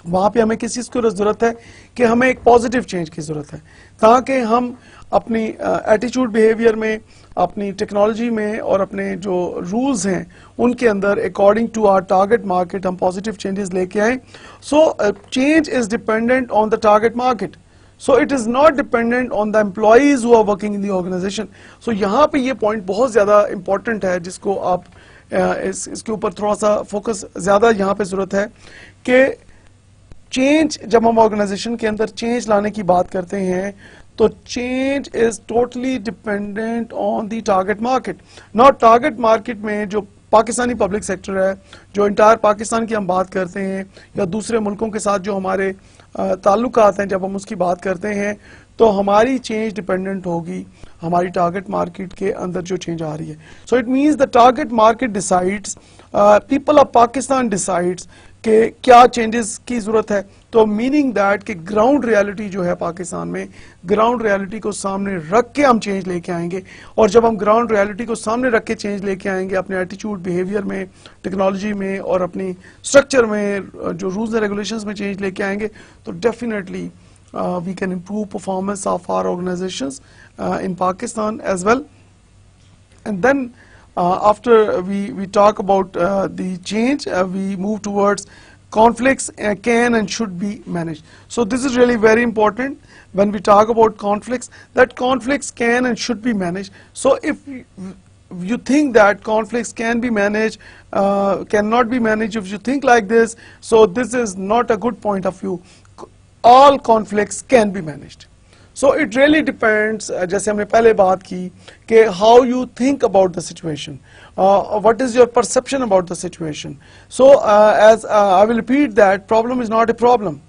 وہاں پہ ہمیں کس چیز کی ضرورت ہے کہ ہمیں ایک پازیٹیو چینج کی ضرورت ہے, تاکہ ہم اپنی ایٹیچیوڈ بیہیویئر میں, اپنی ٹیکنالوجی میں اور اپنے جو رولز ہیں ان کے اندر according to our target market ہم پازیٹیو چینجز لے کے آئیں. So change is dependent on the target market. So it is not dependent on the employees who are working in the organization. So یہاں پہ یہ پوائنٹ بہت زیادہ important ہے جس کو آپ اس کے اوپر تھوڑا سا فوکس زیادہ یہاں پہ ضرورت ہے کہ چینج, جب ہم آرگنائزیشن کے اندر چینج لانے کی بات کرتے ہیں تو change is totally dependent on the target market. Not target market میں جو پاکستانی پبلک سیکٹر ہے, جو انٹائر پاکستان کی ہم بات کرتے ہیں, یا دوسرے ملکوں کے ساتھ جو ہمارے تعلقات ہیں, جب ہم اس کی بات کرتے ہیں تو ہماری چینج ڈپینڈنٹ ہوگی ہماری ٹارگٹ مارکیٹ کے اندر جو چینج آ رہی ہے. سو it means the target market decides, people of Pakistan decides کہ کیا چینجز کی ضرورت ہے. تو میننگ دیٹ کہ گراؤنڈ ریالٹی جو ہے پاکستان میں, گراؤنڈ ریالٹی کو سامنے رکھ کے ہم چینج لے کے آئیں گے. اور جب ہم گراؤنڈ ریالٹی کو سامنے رکھ کے چینج لے کے آئیں گے اپنے ایٹیچیوڈ بیہیویئر میں, ٹیکنالوجی میں اور اپنی اسٹرکچر میں, جو رولز اینڈ ریگولیشنز میں چینج لے کے آئیں گے, تو definitely we can improve performance of our organizations in Pakistan as well. And then after we talk about the change, we move towards conflicts can and should be managed. So this is really very important when we talk about conflicts, that conflicts can and should be managed. So if you think that conflicts can be managed, cannot be managed, if you think like this, so this is not a good point of view. All conflicts can be managed. So it really depends, جیسے ہم نے پہلے بات کی کہ how you think about the situation, what is your perception about the situation. So as I will repeat that problem is not a problem.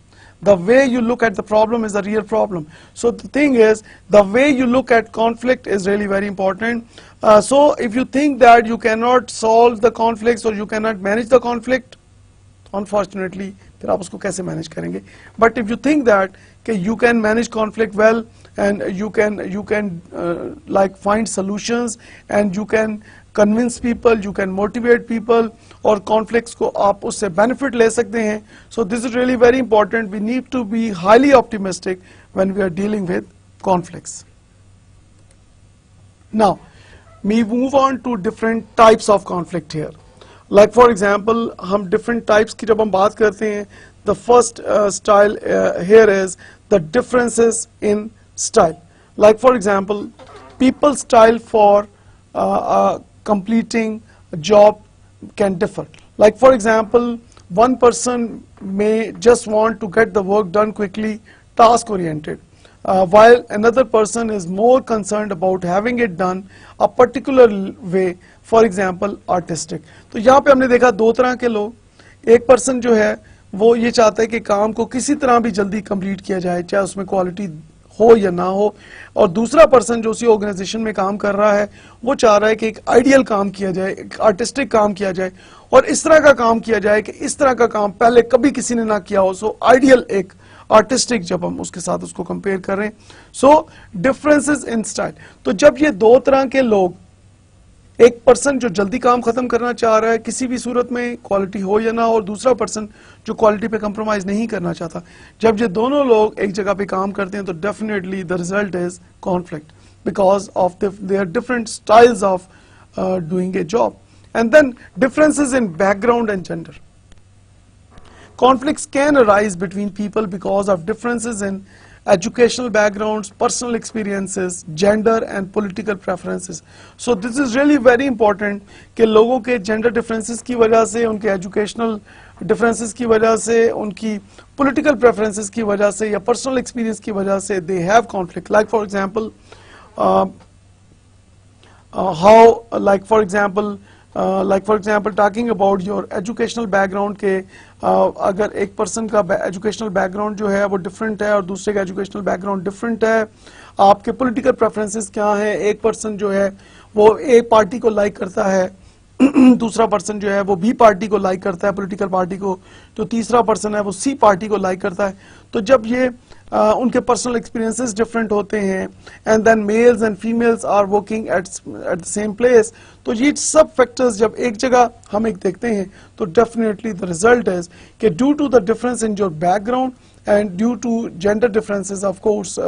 The way you look at the problem is the real problem. So the thing is, the way you look at conflict is really very important. So if you think that you cannot solve the conflicts or you cannot manage the conflict, unfortunately پھر آپ اس کو کیسے manage کریں گے. But if you think that کہ you can manage conflict well and you can like find solutions and you can convince people, you can motivate people, اور conflicts کو آپ اس سے بینیفٹ لے سکتے ہیں. So this is really very important. We need to be highly optimistic when we are dealing with conflicts. Now, we move on to different types of conflict here. Like for example, ہم different types کی جب ہم بات کرتے ہیں, the first style here is the differences in style. Like for example, people's style for completing a job can differ. Like for example, one person may just want to get the work done quickly, task oriented, while another person is more concerned about having it done a particular way, for example artistic. تو یہاں پہ ہم نے دیکھا دو طرح کے لوگ. ایک پرسن جو ہے وہ یہ چاہتا ہے کہ کام کو کسی طرح بھی جلدی کمپلیٹ کیا جائے, چاہے اس میں کوالٹی ہو یا نہ ہو, اور دوسرا پرسن جو اسی آرگنائزیشن میں کام کر رہا ہے وہ چاہ رہا ہے کہ ایک آئیڈیل کام کیا جائے, ایک آرٹسٹک کام کیا جائے, اور اس طرح کا کام کیا جائے کہ اس طرح کا کام پہلے کبھی کسی نے نہ کیا ہو. سو آئیڈیل ایک آرٹسٹک جب ہم اس کے ساتھ اس کو کمپیئر کر رہے ہیں. سو ڈفرینسز ان اسٹائل. تو جب یہ دو طرح کے لوگ, ایک پرسن جو جلدی کام ختم کرنا چاہ رہا ہے کسی بھی صورت میں کوالٹی ہو یا نہ ہو, اور دوسرا پرسن جو کوالٹی پہ کمپرومائز نہیں کرنا چاہتا, جب یہ دونوں لوگ ایک جگہ پہ کام کرتے ہیں تو definitely the result is conflict because of their different styles of doing a job. And then differences in background and gender. Conflicts can arise between people because of differences in educational backgrounds, personal experiences, gender and political preferences. So this is really very important کہ لوگوں کے gender differences کی وجہ سے, ان کے educational differences کی وجہ سے, ان کی political preferences کی وجہ سے یا personal experience کی وجہ سے they have conflict. Like for example, talking about your educational background کے اگر ایک پرسن کا ایجوکیشنل بیک گراؤنڈ جو ہے وہ ڈفرینٹ ہے اور دوسرے کا ایجوکیشنل بیک گراؤنڈ ڈفرینٹ ہے, آپ کے پولیٹیکل پریفرنسز کیا ہیں, ایک پرسن جو ہے وہ اے پارٹی کو لائک کرتا ہے, دوسرا پرسن جو ہے وہ بی پارٹی کو لائک کرتا ہے, پولیٹیکل پارٹی کو, تو تیسرا پرسن ہے وہ سی پارٹی کو لائک کرتا ہے. تو جب یہ ان کے پرسنل ایکسپیرینسز ڈفرینٹ ہوتے ہیں, and then males and females are working at the same place, تو یہ سب فیکٹرز جب ایک جگہ ہم ایک دیکھتے ہیں تو ڈیفینیٹلی دا ریزلٹ از کہ due to the difference in your background and due to gender differences of course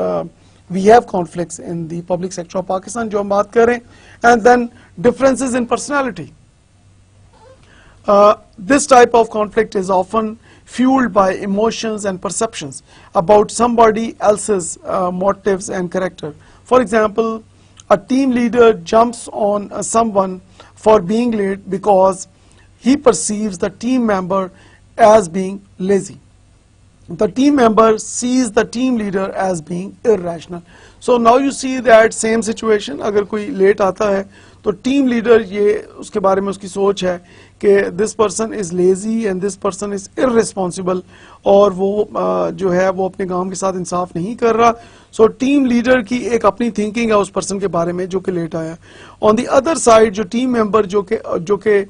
we have conflicts in the public sector of Pakistan جو ہم بات کر رہے ہیں. And then differences in personality. This type of conflict is often fueled by emotions and perceptions about somebody else's motives and character. For example, a team leader jumps on someone for being late because he perceives the team member as being lazy. The team member sees the team leader as being irrational. So now you see that same situation. اگر کوئی late آتا ہے تو team leader یہ اس کے بارے میں اس کی سوچ ہے کہ this person is lazy and this person is irresponsible, اور وہ جو ہے وہ اپنے کام کے ساتھ انصاف نہیں کر رہا. سو ٹیم لیڈر کی ایک اپنی تھنکنگ ہے اس پرسن کے بارے میں جو کہ لیٹ آیا. آن دی ادر سائڈ جو ٹیم ممبر جو کہ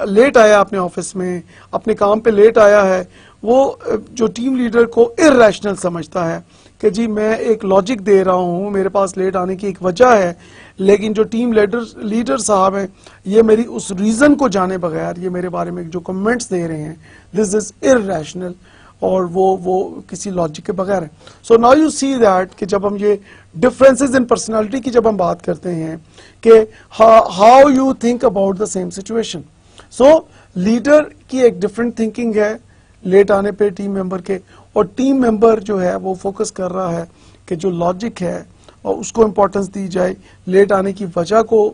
لیٹ آیا اپنے آفس میں, اپنے کام پہ لیٹ آیا ہے, وہ جو ٹیم لیڈر کو ارریشنل سمجھتا ہے کہ جی میں ایک لاجک دے رہا ہوں, میرے پاس لیٹ آنے کی ایک وجہ ہے, لیکن جو ٹیم لیڈر صاحب ہیں یہ میری اس ریزن کو جانے بغیر یہ میرے بارے میں جو کمنٹس دے رہے ہیں دس از ارریشنل, اور وہ کسی لاجک کے بغیر ہے. So now you C that کہ جب ہم یہ ڈفرینسز ان پرسنالٹی کی جب ہم بات کرتے ہیں کہ how you think about the same situation. So leader کی ایک ڈفرینٹ تھنکنگ ہے لیٹ آنے پہ ٹیم ممبر کے, اور ٹیم ممبر جو ہے وہ فوکس کر رہا ہے کہ جو لاجک ہے اور اس کو امپورٹنس دی جائے, لیٹ آنے کی وجہ کو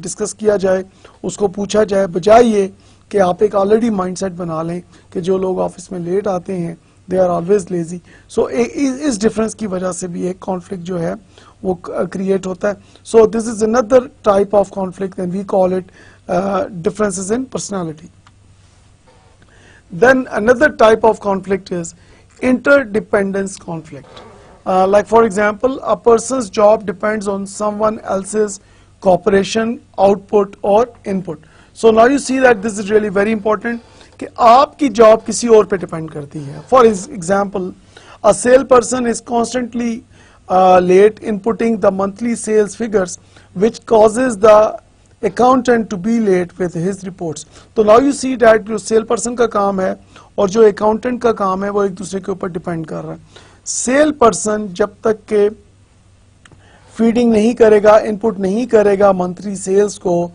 ڈسکس کیا جائے, اس کو پوچھا جائے, بجائے یہ کہ آپ ایک آلریڈی مائنڈ سیٹ بنا لیں کہ جو لوگ آفس میں لیٹ آتے ہیں دے آر آلویز لیزی. سو اس ڈفرینس کی وجہ سے بھی ایک کانفلکٹ جو ہے وہ کریٹ ہوتا ہے. So this is another type of conflict and we call it differences in personality. Then another type of conflict is interdependence conflict. Like for example, a person's job depends on someone else's cooperation, output or input. So now you see that this is really very important کہ آپ کی job کسی اور پہ depend کرتی ہے. For example, a salesperson is constantly late inputting the monthly sales figures which causes the accountant to be late with his reports. تو now you see that جو سیل پرسن کا کام ہے اور جو اکاؤنٹنٹ کا کام ہے وہ ایک دوسرے کے اوپر ڈیپینڈ کر رہا ہے. سیل پرسن جب تک کہ فیڈنگ نہیں کرے گا, انپٹ نہیں کرے گا منتھلی سیلز کو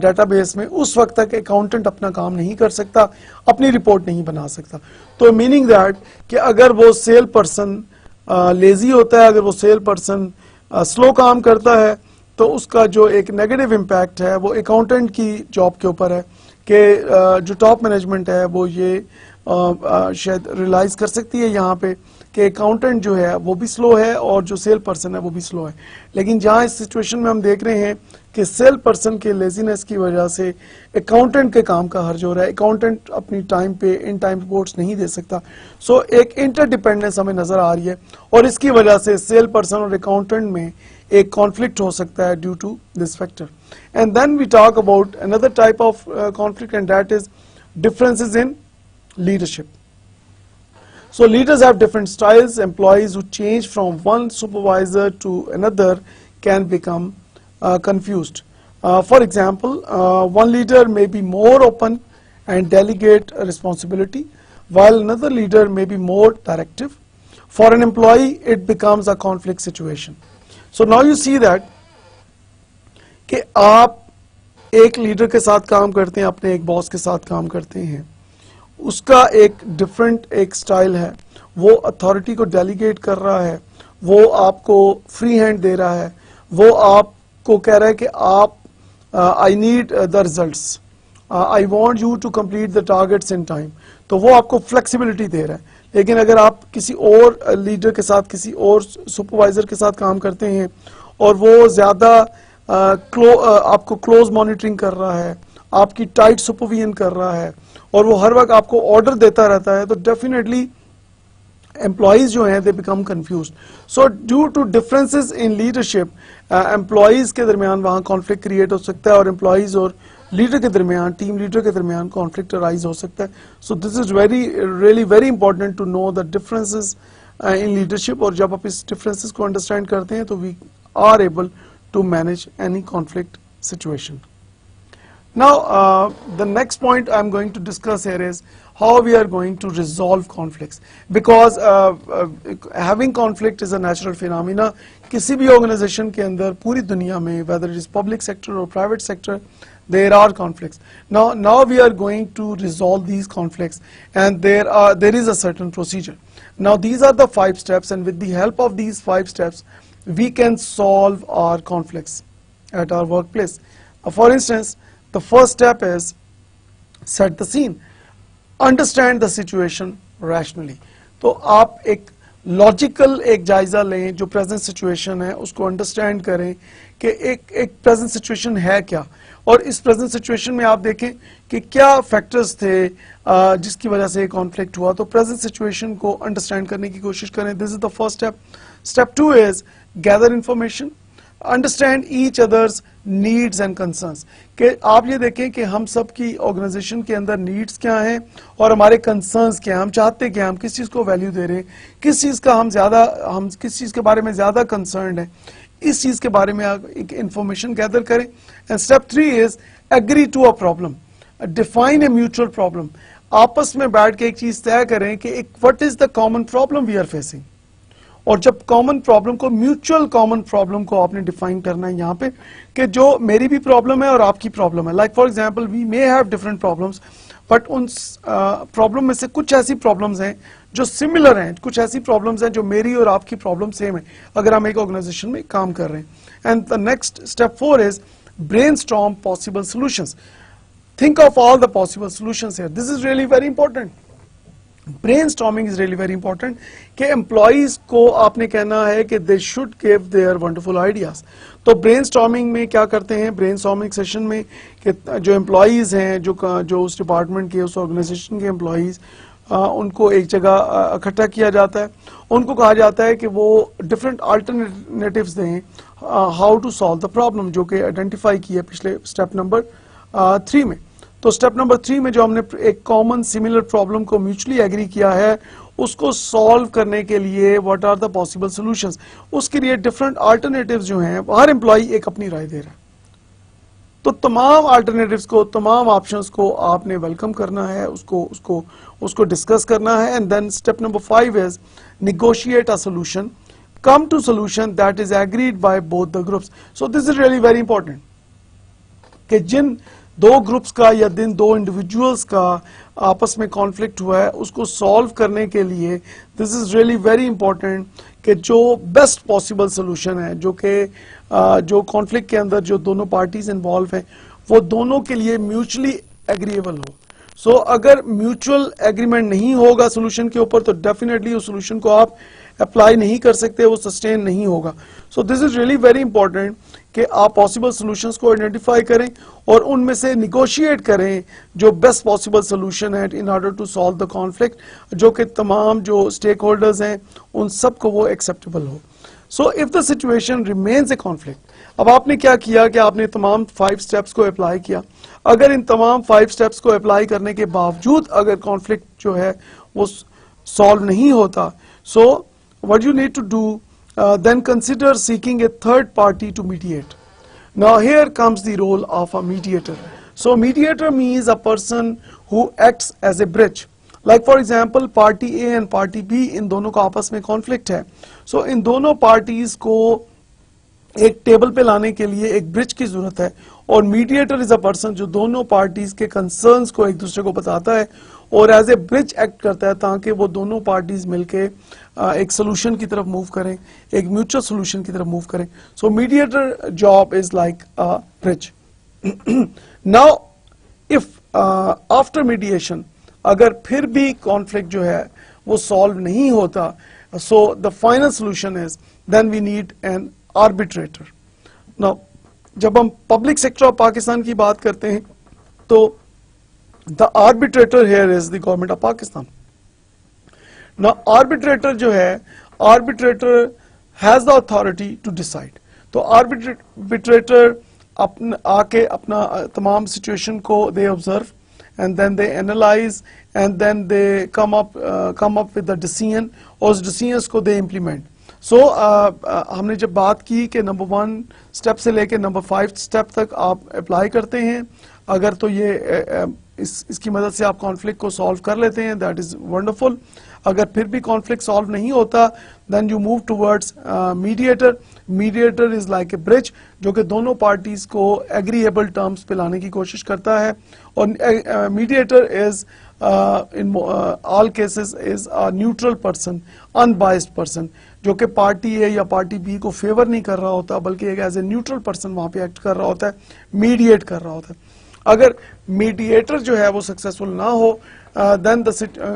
ڈیٹا بیس میں, اس وقت تک اکاؤنٹنٹ اپنا کام نہیں کر سکتا, اپنی رپورٹ نہیں بنا سکتا. تو میننگ دیٹ کہ اگر وہ سیل پرسن لیزی ہوتا ہے, اگر وہ سیل پرسن سلو کام کرتا ہے, تو اس کا جو ایک نیگیٹو امپیکٹ ہے وہ اکاؤنٹنٹ کی جاب کے اوپر ہے کہ جو ٹاپ مینجمنٹ ہے وہ یہ شاید ریلائز کر سکتی ہے یہاں پہ کہ اکاؤنٹنٹ جو ہے وہ بھی سلو ہے اور جو سیل پرسن ہے وہ بھی سلو ہے. لیکن جہاں اس سچویشن میں ہم دیکھ رہے ہیں کہ سیل پرسن کے لیزینس کی وجہ سے اکاؤنٹنٹ کے کام کا حرج ہو رہا ہے, اکاؤنٹنٹ اپنی ٹائم پہ ان ٹائم رپورٹس نہیں دے سکتا. سو ایک انٹر ڈیپینڈنس ہمیں نظر آ رہی ہے, اور اس کی وجہ سے سیل پرسن اور اکاؤنٹنٹ میں ایک کانفلکٹ ہو سکتا ہے due to this factor. And then we talk about another type of conflict, and that is differences in leadership. So leaders have different styles. Employees who change from one supervisor to another can become confused. For example, one leader may be more open and delegate a responsibility, while another leader may be more directive. For an employee, it becomes a conflict situation. So now you see that کہ آپ ایک leader کے ساتھ کام کرتے ہیں, اپنے ایک باس کے ساتھ کام کرتے ہیں, اس کا ایک ڈفرنٹ ایک سٹائل ہے, وہ اتھارٹی کو ڈیلیگیٹ کر رہا ہے, وہ آپ کو فری ہینڈ دے رہا ہے, وہ آپ کو کہہ رہا ہے کہ آپ I need the results, I want you to complete the targets in time, تو وہ آپ کو فلیکسیبلٹی دے رہا ہے. لیکن اگر آپ کسی اور لیڈر کے ساتھ, کسی اور سپروائزر کے ساتھ کام کرتے ہیں اور وہ زیادہ آپ کو کلوز مانیٹرنگ کر رہا ہے, آپ کی ٹائٹ سپرویژن کر رہا ہے, اور وہ ہر وقت آپ کو آرڈر دیتا رہتا ہے, تو ڈیفینیٹلی امپلائیز جو ہیں they become confused. So due to differences in leadership employees کے درمیان وہاں کانفلکٹ کریٹ ہو سکتا ہے, اور امپلائیز اور لیڈر کے درمیان, ٹیم لیڈر کے درمیان کانفلکٹ رائز ہو سکتا ہے. So this is really very important to know the differences in leadership, اور جب آپ اس ڈفرینسز کو انڈرسٹینڈ کرتے ہیں تو we are able to manage any conflict situation. Now the next point I'm going to discuss here is how we are going to resolve conflicts, because having conflict is a natural phenomena. کسی بھی organization کے اندر پوری دنیا میں, whether it is public sector or private sector, there are conflicts. Now we are going to resolve these conflicts, and there is a certain procedure. Now these are the 5 steps, and with the help of these 5 steps we can solve our conflicts at our workplace. For instance, the first step is set the scene. Understand the situation rationally. تو آپ ایک logical ایک جائزہ لیں, جو present situation ہے اس کو انڈرسٹینڈ کریں کہ ایک پریزنٹ سچویشن ہے کیا, اور اس پریزنٹ سچویشن میں آپ دیکھیں کہ کیا فیکٹرز تھے جس کی وجہ سے کانفلکٹ ہوا. تو پریزنٹ سچویشن کو انڈرسٹینڈ کرنے کی کوشش کریں. This is the first step. Step 2 is gather information, understand each other's needs and concerns. کہ آپ یہ دیکھیں کہ ہم سب کی آرگنائزیشن کے اندر نیڈز کیا ہیں اور ہمارے کنسرنز کیا ہیں, ہم چاہتے کیا ہیں, ہم کس چیز کو ویلیو دے رہے ہیں, کس چیز کا ہم کس چیز کے بارے میں زیادہ کنسرنڈ ہیں, اس چیز کے بارے میں ایک انفارمیشن گیدر کریں. And step 3 is agree to a problem, define a mutual problem. آپس میں بیٹھ کے ایک چیز طے کریں کہ what is the common problem we are facing, اور جب کامن پرابلم کو, میوچل کامن پرابلم کو آپ نے ڈیفائن کرنا ہے یہاں پہ کہ جو میری بھی پرابلم ہے اور آپ کی پرابلم ہے. Like for example we may have different problems, but ان پرابلم میں سے کچھ ایسی پرابلمس ہیں جو سملر ہیں, کچھ ایسی پرابلمس ہیں جو میری اور آپ کی پرابلم سیم ہے اگر ہم ایک آرگنائزیشن میں کام کر رہے ہیں. And the next step 4 is brain storm possible solutions. Think of all the possible solutions here. This is really very important. Brainstorming is really very important. کہ employees کو آپ نے کہنا ہے کہ they should give their wonderful ideas. تو brainstorming میں کیا کرتے ہیں, brainstorming session میں کہ جو employees ہیں, جو اس ڈپارٹمنٹ کے, اس organization کے employees, ان کو ایک جگہ اکٹھا کیا جاتا ہے, ان کو کہا جاتا ہے کہ وہ different alternatives دیں how to solve the problem, جو کہ identify کیا پچھلے step number 3 میں. تو اسٹیپ نمبر 3 میں جو ہم نے ایک کامن سملر پرابلم کو میوچلی ایگری کیا ہے, اس کو سالو کرنے کے لیے what are the possible solutions, اس کے لیے ڈفرنٹ آلٹرنیٹیوز جو ہیں, ہر امپلائی ایک اپنی رائے دے رہا ہے. تو تمام آلٹرنیٹیوز کو, تمام آپشنز کو آپ نے ویلکم کرنا ہے, اس کو ڈسکس کرنا ہے. And then step number 5 is negotiate a solution come to solution that is agreed by both the groups. So this is really very important کہ جن دو گروپس کا یا جن دو انڈیویجولس کا آپس میں کانفلکٹ ہوا ہے اس کو سالو کرنے کے لیے دس از ریئلی ویری امپورٹنٹ کہ جو بیسٹ پاسبل سولوشن ہے جو کہ جو کانفلکٹ کے اندر جو دونوں پارٹیز انوالو ہیں وہ دونوں کے لیے میوچلی ایگریبل ہو. سو اگر میوچل ایگریمنٹ نہیں ہوگا سولوشن کے اوپر تو ڈیفینیٹلی اس سولوشن کو آپ اپلائی نہیں کر سکتے, وہ سسٹین نہیں ہوگا. سو this is really very important کہ آپ پاسبل سولوشنز کو آئیڈینٹیفائی کریں اور ان میں سے نیگوشیٹ کریں جو بیسٹ پاسبل سولوشن ہے in order to solve the conflict, جو کہ تمام جو اسٹیک ہولڈرز ہیں ان سب کو وہ acceptable who. So if the situation remains a conflict, اب آپ نے کیا کیا کہ آپ نے تمام 5 اسٹیپس کو اپلائی کیا. اگر ان تمام 5 اسٹیپس کو اپلائی کرنے کے باوجود اگر کانفلکٹ جو ہے وہ سالو نہیں ہوتا, سو what you need to do, then consider seeking a third party to mediate. Now here comes the role of a mediator. So mediator means a person who acts as a bridge. Like for example party A and party B ان دونوں کا آپس میں conflict ہے. So ان دونوں parties کو ایک table پہ لانے کے لیے ایک برج کی ضرورت ہے, اور میڈیٹر از اے پرسن جو دونوں پارٹیز کے کنسرنز کو ایک دوسرے کو بتاتا ہے اور ایز اے برج ایکٹ کرتا ہے تاکہ وہ دونوں پارٹیز مل کے ایک سولوشن کی طرف موو کریں, ایک میوچل سولوشن کی طرف موو کریں. So mediator job is like bridge. Now if after mediation اگر پھر بھی کانفلکٹ جو ہے وہ سالو نہیں ہوتا, so the final solution is then we need an arbitrator. Now جب ہم پبلک سیکٹر آف پاکستان کی بات کرتے ہیں تو the arbitrator here is the government of Pakistan. Now arbitrator جو ہے, arbitrator has the authority to decide. تو arbitrator آ کے اپنا تمام سچویشن کو they observe and then they analyze and then they come up with the decision, اور اس decisions کو they implement. سو ہم نے جب بات کی کہ نمبر 1 اسٹیپ سے لے کے نمبر 5 اسٹیپ تک آپ اپلائی کرتے ہیں اگر تو یہ اس کی مدد سے آپ کانفلکٹ کو سالو کر لیتے ہیں, دیٹ از ونڈرفل. اگر پھر بھی کانفلکٹ سالو نہیں ہوتا then you move towards mediator. Mediator is like a bridge جو کہ دونوں پارٹیز کو ایگریبل ٹرمز پہ لانے کی کوشش کرتا ہے, اور mediator is in all cases is a neutral person, unbiased person, جو کہ پارٹی اے یا پارٹی بی کو فیور نہیں کر رہا ہوتا بلکہ ایک ایز اے نیوٹرل پرسن وہاں پہ ایکٹ کر رہا ہوتا ہے, میڈیٹ کر رہا ہوتا ہے. اگر میڈیٹر جو ہے وہ سکسیسفل نہ ہو then the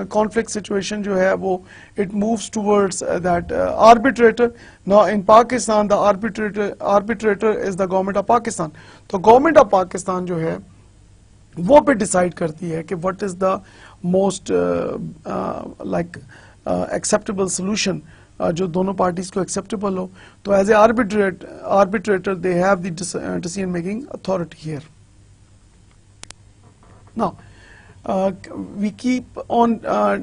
conflict situation جو ہے وہ it moves towards that arbitrator. Now in Pakistan the arbitrator is the government of Pakistan. تو government of Pakistan جو ہے وہ پہ ڈیسائیڈ کرتی ہے کہ what is the most like acceptable solution جو دونوں پارٹیز کو ایکسیپٹیبل ہو. تو as a arbitrator they have the decision making authority here. Now we keep on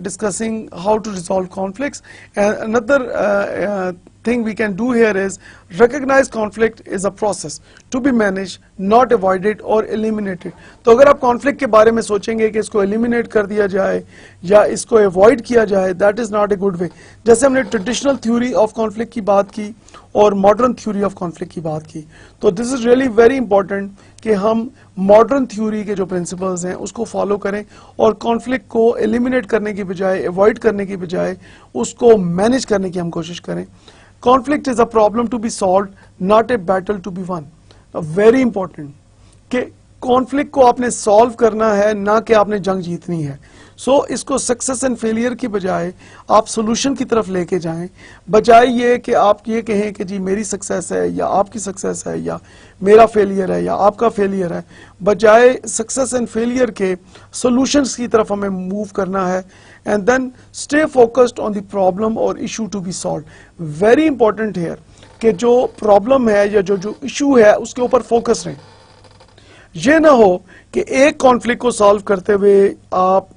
discussing how to resolve conflicts, and another thing we can do here is recognize conflict is a process to be managed, not avoided or eliminated. تو اگر آپ conflict کے بارے میں سوچیں گے کہ اس کو eliminate کر دیا جائے یا اس کو avoid کیا جائے, that is not a good way. جیسے ہم نے traditional theory of conflict کی بات کی اور modern theory of conflict کی بات کی, تو this is really very important کہ ہم modern theory کے جو principles ہیں اس کو follow کریں اور conflict کو eliminate کرنے کی بجائے, avoid کرنے کی بجائے اس کو manage کرنے کی ہم کوشش کریں. Conflict is a problem to be solved, not a battle to be won. Very important کہ conflict کو آپ نے solve کرنا ہے نہ کہ آپ نے جنگ جیتنی ہے. سو اس کو سکسیس اینڈ فیلئر کی بجائے آپ سولوشن کی طرف لے کے جائیں, بجائے یہ کہ آپ یہ کہیں کہ جی میری سکسیس ہے یا آپ کی سکسیس ہے یا میرا فیلئر ہے یا آپ کا فیلئر ہے. بجائے سکسیس اینڈ فیلئر کے سولوشنز کی طرف ہمیں موو کرنا ہے, and then stay focused on the problem or issue to be solved. Very important here کہ جو پرابلم ہے یا جو ایشو ہے اس کے اوپر فوکس رہیں. یہ نہ ہو کہ ایک کانفلکٹ کو سالو کرتے ہوئے آپ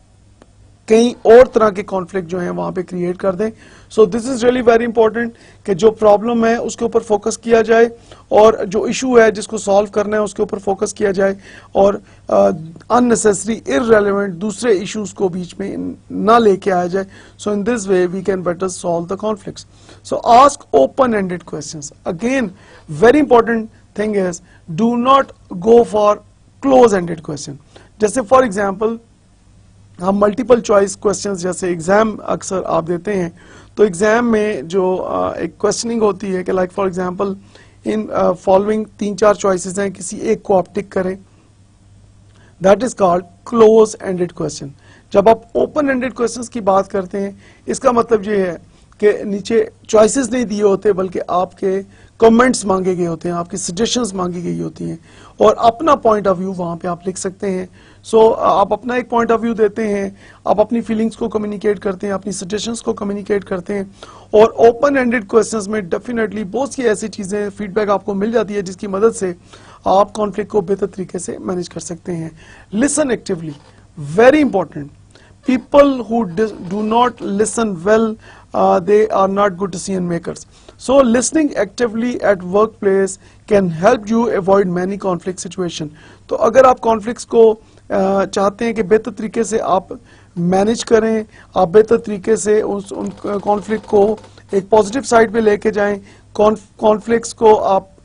کئی اور طرح کے کانفلکٹ جو ہیں وہاں پہ کریٹ کر دیں. سو this is really very important کہ جو پرابلم ہے اس کے اوپر فوکس کیا جائے اور جو ایشو ہے جس کو سالو کرنا ہے اس کے اوپر فوکس کیا جائے اور unnecessary irrelevant دوسرے ایشوز کو بیچ میں نہ لے کے آیا جائے. So in this way we can better solve the conflicts. So ask open ended questions. Again very important thing is do not go for close ended question. جیسے فار ایگزامپل ہم ملٹیپل چوائس کوشچنز جیسے exam اکثر آپ دیتے ہیں تو exam میں جو ایک کوشچننگ ہوتی ہے کہ like for example in following 3-4 choices ہیں کسی ایک کو آپ ٹک کریں. That is called close ended question. جب آپ اوپن اینڈیڈ کوشچنز کی بات کرتے ہیں اس کا مطلب یہ ہے کہ نیچے چوائسیز نہیں دیے ہوتے بلکہ آپ کے کمنٹس مانگے گئے ہوتے ہیں, آپ کی سجیشنز مانگی گئی ہوتی ہیں اور اپنا پوائنٹ آف ویو وہاں پہ آپ لکھ سکتے ہیں. سو آپ اپنا ایک پوائنٹ آف ویو دیتے ہیں, آپ اپنی فیلنگز کو کمیونیکیٹ کرتے ہیں, اپنی سجیشنز کو کمیونیکیٹ کرتے ہیں. اور اوپن اینڈیڈ کوشچنز میں ڈیفینیٹلی بہت سی ایسی چیزیں فیڈ بیک آپ کو مل جاتی ہے جس کی مدد سے آپ کانفلکٹ کو بہتر طریقے سے مینیج کر سکتے ہیں. Listen actually, very important. People who do not listen well, they are not good decision makers. So listening actively at workplace can help you avoid many conflict situation. تو اگر آپ conflicts کو چاہتے ہیں کہ بہتر طریقے سے آپ مینیج کریں, آپ بہتر طریقے سے ان conflict کو ایک پازیٹیو سائڈ پہ لے کے جائیں, conflicts کو آپ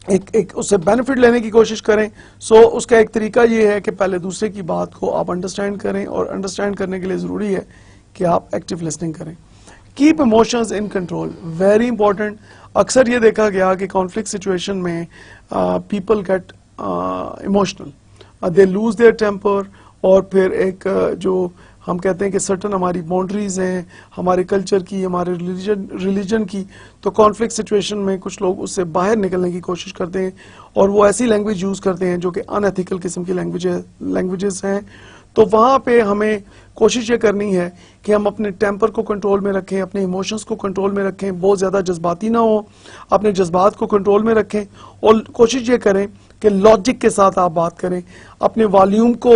ایک اس سے بینیفٹ لینے کی کوشش کریں. سو اس کا ایک طریقہ یہ ہے کہ پہلے دوسرے کی بات کو آپ انڈرسٹینڈ کریں اور انڈرسٹینڈ کرنے کے لیے ضروری ہے کہ آپ ایکٹیو لسننگ کریں. Keep emotions in control, very important. اکثر یہ دیکھا گیا کہ کانفلکٹ سچویشن میں people get emotional, they lose their temper, اور پھر ایک جو ہم کہتے ہیں کہ سرٹن ہماری باؤنڈریز ہیں ہمارے کلچر کی, ہمارے ریلیجن کی, تو کانفلکٹ سچویشن میں کچھ لوگ اس سے باہر نکلنے کی کوشش کرتے ہیں اور وہ ایسی لینگویج یوز کرتے ہیں جو کہ ان ایتھیکل قسم کی لینگویجز ہیں. تو وہاں پہ ہمیں کوشش یہ کرنی ہے کہ ہم اپنے ٹیمپر کو کنٹرول میں رکھیں, اپنے ایموشنز کو کنٹرول میں رکھیں, بہت زیادہ جذباتی نہ ہوں, اپنے جذبات کو کنٹرول میں رکھیں اور کوشش یہ کریں کہ لاجک کے ساتھ آپ بات کریں, اپنے والیوم کو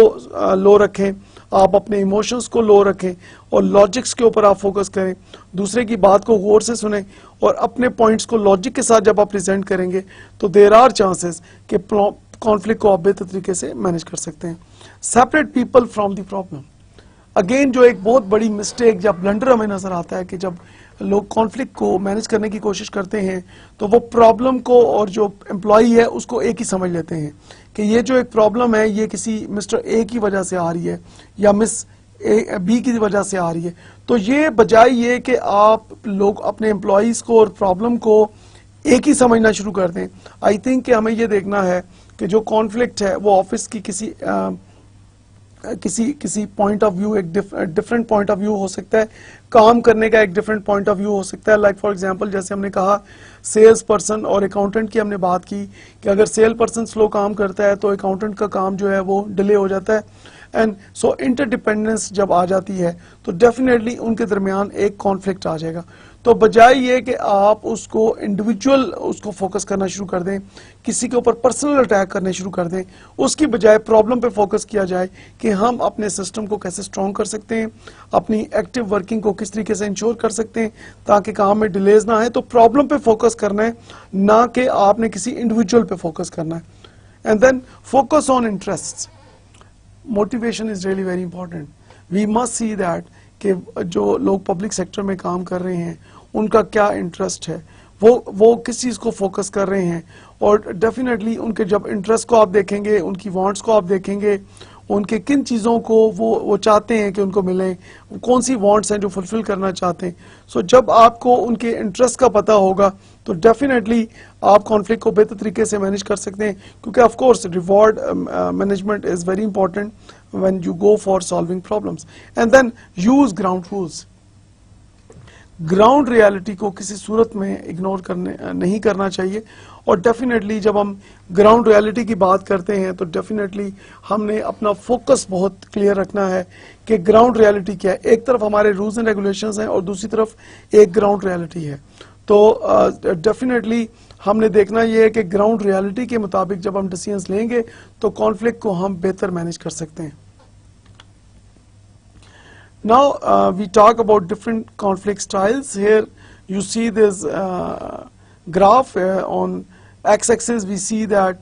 لو رکھیں, آپ اپنے ایموشنز کو لو رکھیں اور لاجکس کے اوپر آپ فوکس کریں, دوسرے کی بات کو غور سے سنیں اور اپنے پوائنٹس کو لاجک کے ساتھ جب آپ پریزنٹ کریں گے تو دیر آر چانسز کہ کانفلکٹ کو آپ بہتر طریقے سے مینیج کر سکتے ہیں. Separate people from the problem. Again جو ایک بہت بڑی مسٹیک یا بلنڈر ہمیں نظر آتا ہے کہ جب لوگ کانفلکٹ کو مینیج کرنے کی کوشش کرتے ہیں تو وہ پرابلم کو اور جو امپلائی ہے اس کو ایک ہی سمجھ لیتے ہیں کہ یہ جو ایک پرابلم ہے یہ کسی مسٹر اے کی وجہ سے آ رہی ہے یا مس بی کی وجہ سے آ رہی ہے. تو یہ بجائے یہ کہ آپ لوگ اپنے امپلائیز کو اور پرابلم کو ایک ہی سمجھنا شروع کر دیں, آئی تھنک کہ ہمیں یہ دیکھنا ہے کہ جو کانفلکٹ ہے وہ آفس کی کسی پوائنٹ آف ویو, ایک ڈفرینٹ پوائنٹ آف ویو ہو سکتا ہے, کام کرنے کا ایک ڈفرینٹ پوائنٹ آف ویو ہو سکتا ہے. لائک فار ایگزامپل جیسے ہم نے کہا سیلز پرسن اور اکاؤنٹنٹ کی ہم نے بات کی کہ اگر سیل پرسن سلو کام کرتا ہے تو اکاؤنٹنٹ کا کام جو ہے وہ ڈیلے ہو جاتا ہے. اینڈ سو انٹر ڈیپینڈنس جب آ جاتی ہے تو ڈیفینیٹلی ان کے درمیان ایک کانفلکٹ آ جائے گا. تو بجائے یہ کہ آپ اس کو انڈیویجول اس کو فوکس کرنا شروع کر دیں, کسی کے اوپر پرسنل اٹیک کرنے شروع کر دیں, اس کی بجائے پرابلم پہ فوکس کیا جائے کہ ہم اپنے سسٹم کو کیسے اسٹرانگ کر سکتے ہیں, اپنی ایکٹیو ورکنگ کو کس طریقے سے انشور کر سکتے ہیں تاکہ کام میں ڈیلیز نہ آئے. تو پرابلم پہ فوکس کرنا ہے, نہ کہ آپ نے کسی انڈیویجول پہ فوکس کرنا ہے. And then focus on interest. Motivation is really very important. We must see that کہ جو لوگ پبلک سیکٹر میں کام کر رہے ہیں ان کا کیا انٹرسٹ ہے, وہ کس چیز کو فوکس کر رہے ہیں, اور ڈیفینیٹلی ان کے جب انٹرسٹ کو آپ دیکھیں گے, ان کی وانٹس کو آپ دیکھیں گے, ان کے کن چیزوں کو وہ چاہتے ہیں کہ ان کو ملیں, کون سی وانٹس ہیں جو فلفل کرنا چاہتے ہیں. سو جب آپ کو ان کے انٹرسٹ کا پتہ ہوگا تو ڈیفینیٹلی آپ کانفلکٹ کو بہتر طریقے سے مینیج کر سکتے ہیں, کیونکہ of course reward management is very important when you go for solving problems. And then use ground rules. Ground reality کو کسی صورت میں اگنور نہیں کرنا چاہیے, اور ڈیفینیٹلی جب ہم گراؤنڈ ریالٹی کی بات کرتے ہیں تو ڈیفینیٹلی ہم نے اپنا فوکس بہت کلیئر رکھنا ہے کہ گراؤنڈ ریالٹی کیا ہے. ایک طرف ہمارے رولز اینڈ ریگولیشنز ہیں اور دوسری طرف ایک گراؤنڈ ریالٹی ہے. تو ڈیفینیٹلی ہم نے دیکھنا یہ ہے کہ گراؤنڈ ریالٹی کے مطابق جب ہم ڈیسیژنز لیں گے تو کانفلکٹ کو ہم بہتر مینیج کر سکتے ہیں. Now we talk about different conflict styles. Here you see this graph. On x-axis we see that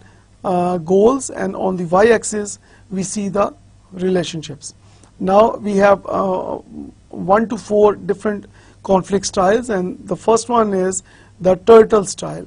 goals, and on the y-axis we see the relationships. Now we have 1 to 4 different conflict styles, and the first one is the turtle style.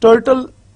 turtle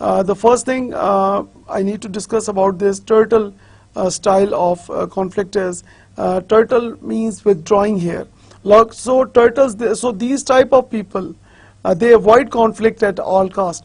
The first thing I need to discuss about this turtle style of conflict is turtle means withdrawing here. So turtles, so these type of people they avoid conflict at all cost.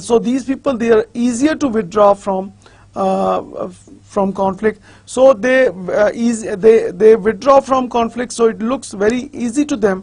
so these people, they are easier to withdraw from conflict. So they withdraw from conflict, so it looks very easy to them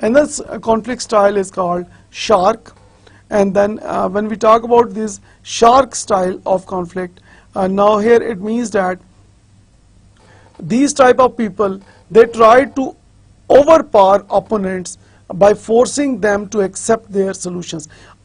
And this conflict style is called shark. And then when we talk about this shark style of conflict, now here it means that these type of people, they try to overpower opponents by forcing them to accept their solutions.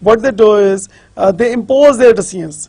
what they do is they impose their decisions.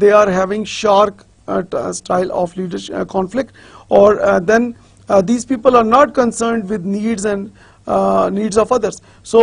they are having shark style of leadership conflict. Or then these people are not concerned with needs and needs of others. So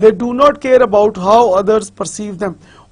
They do not care about how others perceive them.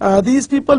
These people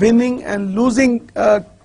winning and losing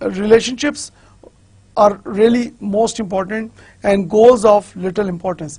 relationships are really most important and goals of little importance.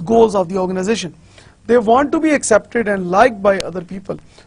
goals of the organization. They want to be accepted and liked by other people.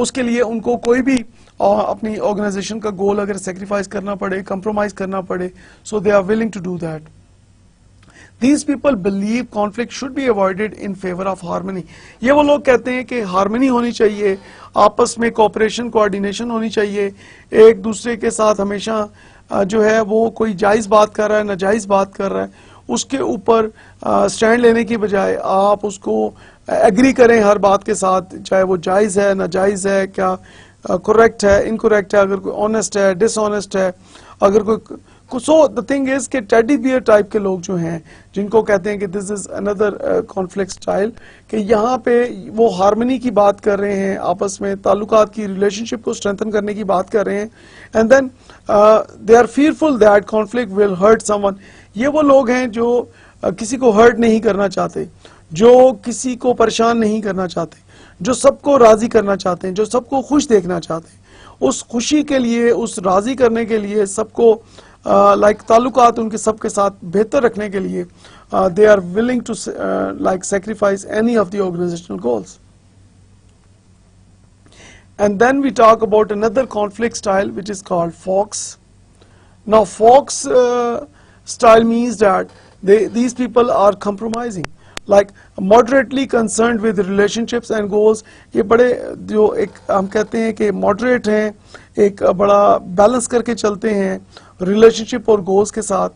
اس کے لیے ان کو کوئی بھی اپنی organization کا گول اگر sacrifice کرنا پڑے, کمپرومائز کرنا پڑے, so they are willing to do that. These people believe conflict should be avoided in favor of harmony. یہ وہ لوگ کہتے ہیں کہ ہارمنی ہونی چاہیے, آپس میں کوآپریشن, کوآرڈینیشن ہونی چاہیے, ایک دوسرے کے ساتھ ہمیشہ جو ہے وہ کوئی جائز بات کر رہا ہے, ناجائز بات کر رہا ہے, اس کے اوپر سٹینڈ لینے کی بجائے آپ اس کو ایگری کریں ہر بات کے ساتھ, چاہے وہ جائز ہے, ناجائز ہے, کیا کریکٹ ہے, انکریکٹ ہے, اگر کوئی آنیسٹ ہے, ڈس آنیسٹ ہے, اگر کوئی. سو دا تھنگ از کہ ٹیڈی بیئر ٹائپ کے لوگ جو ہیں جن کو کہتے ہیں کہ دس از اندر کانفلکٹ اسٹائل, کہ یہاں پہ وہ ہارمنی کی بات کر رہے ہیں, آپس میں تعلقات کی, ریلیشن شپ کو اسٹرینتھن کرنے کی بات کر رہے ہیں, and then they are fearful that conflict will hurt someone. یہ وہ لوگ ہیں جو کسی کو ہرٹ نہیں کرنا چاہتے, جو کسی کو پریشان نہیں کرنا چاہتے, جو سب کو راضی کرنا چاہتے ہیں, جو سب کو خوش دیکھنا چاہتے ہیں. اس خوشی کے لیے, اس راضی کرنے کے لیے, سب کو لائک تعلقات ان کے سب کے ساتھ بہتر رکھنے کے لیے they are willing to like sacrifice any of the organizational goals. And then we talk about another conflict style which is called Fox. Now Fox style means that these people are compromising, like moderately concerned with relationships and goals. یہ بڑے جو ایک ہم کہتے ہیں کہ moderate ہیں, ایک بڑا بیلنس کر کے چلتے ہیں relationship اور goals کے ساتھ,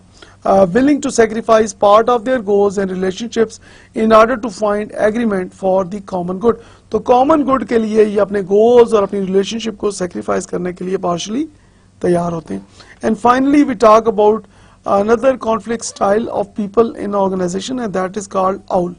willing to sacrifice part of their goals and relationships in order to find agreement for the common good. تو common good کے لیے یہ اپنے goals اور اپنی relationship کو sacrifice کرنے کے لیے partially تیار ہوتے ہیں. And finally we talk about another conflict style of people in organization, and that is called owl.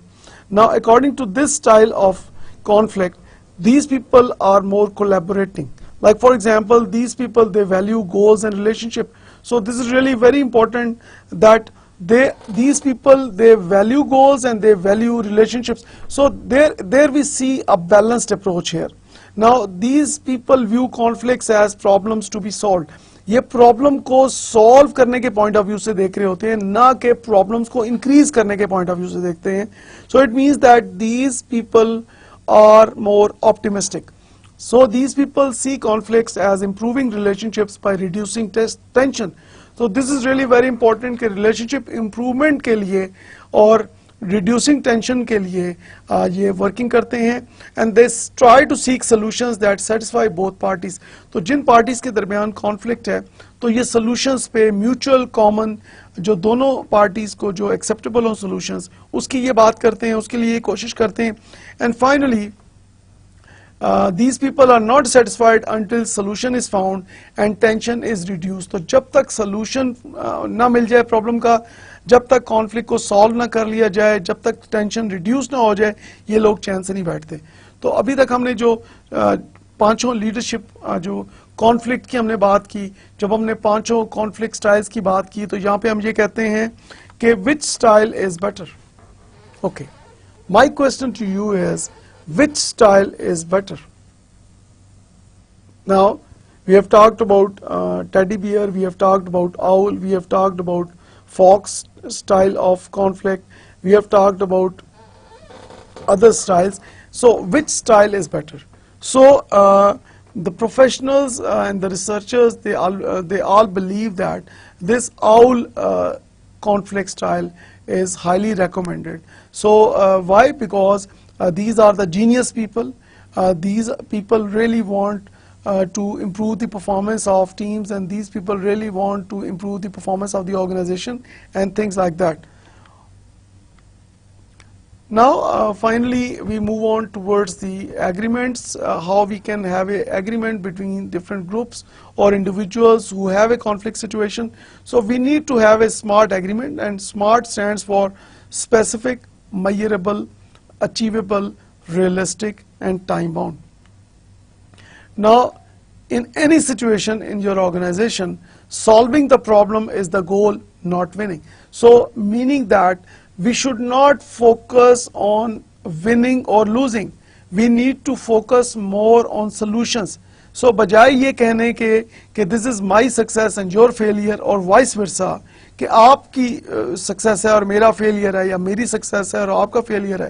Now according to this style of conflict, these people are more collaborating. Like for example, these people, they value goals and relationship. So this is really very important that these people, they value goals and they value relationships. So there we see a balanced approach here. Now these people view conflicts as problems to be solved. یہ problem کو solve کرنے کے point of view سے دیکھ رہے ہوتے ہیں, نہ کہ پرابلمس کو انکریز کرنے کے پوائنٹ آف ویو سے دیکھتے ہیں. So it means that these people are more optimistic. So these people see conflicts as improving relationships by reducing tension. So this is really very important کہ relationship improvement کے لیے اور reducing tension کے لیے یہ working کرتے ہیں, and they try to seek solutions that satisfy both parties. تو جن parties کے درمیان conflict ہے تو یہ solutions پہ mutual common جو دونوں parties کو جو acceptable ہوں solutions, اس کی یہ بات کرتے ہیں, اس کے لیے یہ کوشش کرتے ہیں. And finally these people are not satisfied until solution is found and tension is reduced. تو جب تک solution نہ مل جائے problem کا, جب تک conflict کو solve نہ کر لیا جائے, جب تک tension reduce نہ ہو جائے, یہ لوگ چین سے نہیں بیٹھتے. تو ابھی تک ہم نے جو پانچوں لیڈرشپ جو conflict کی ہم نے بات کی, جب ہم نے پانچوں conflict styles کی بات کی, تو یہاں پہ ہم یہ کہتے ہیں کہ which style is better. Okay, my question to you is, which style is better? Now we have talked about teddy bear, we have talked about owl, we have talked about fox style of conflict, we have talked about other styles. So which style is better? So the professionals and the researchers, they all believe that this owl conflict style is highly recommended. So why? Because these are the genius people. These people really want to improve the performance of teams, and these people really want to improve the performance of the organization and things like that. Now finally we move on towards the agreements, how we can have an agreement between different groups or individuals who have a conflict situation. So we need to have a SMART agreement, and SMART stands for specific, measurable, achievable, realistic, and time bound. Now in any situation in your organization, solving the problem is the goal, not winning. So meaning that we should not focus on winning or losing. We need to focus more on solutions. So بجائے یہ کہنے کہ this is my success and your failure or vice versa, کہ آپ کی success ہے اور میرا failure ہے, یا میری success ہے اور آپ کا failure ہے,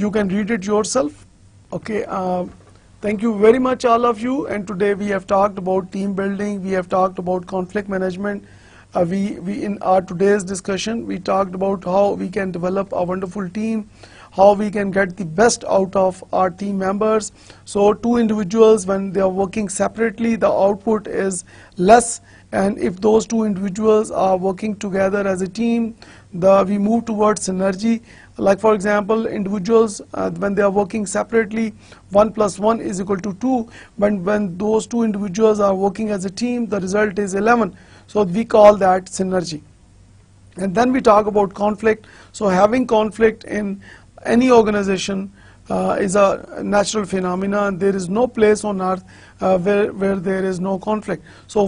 You can read it yourself. Okay, thank you very much all of you, and today we have talked about team building, we have talked about conflict management. We in our today's discussion we talked about how we can develop a wonderful team, how we can get the best out of our team members. So two individuals, when they are working separately, the output is less, and if those two individuals are working together as a team, we move towards synergy. Like for example, individuals when they are working separately, 1 plus 1 is equal to 2. When those two individuals are working as a team, the result is 11. So we call that synergy. And then we talk about conflict. So having conflict in any organization is a natural phenomenon. There is no place on earth where there is no conflict. So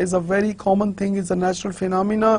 is a very common thing, is a natural phenomena.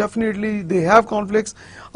definitely they have conflicts.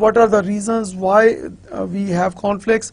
what are the reasons why we have conflicts,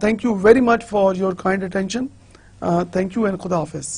Thank you very much for your kind attention. Thank you and Khuda Hafiz.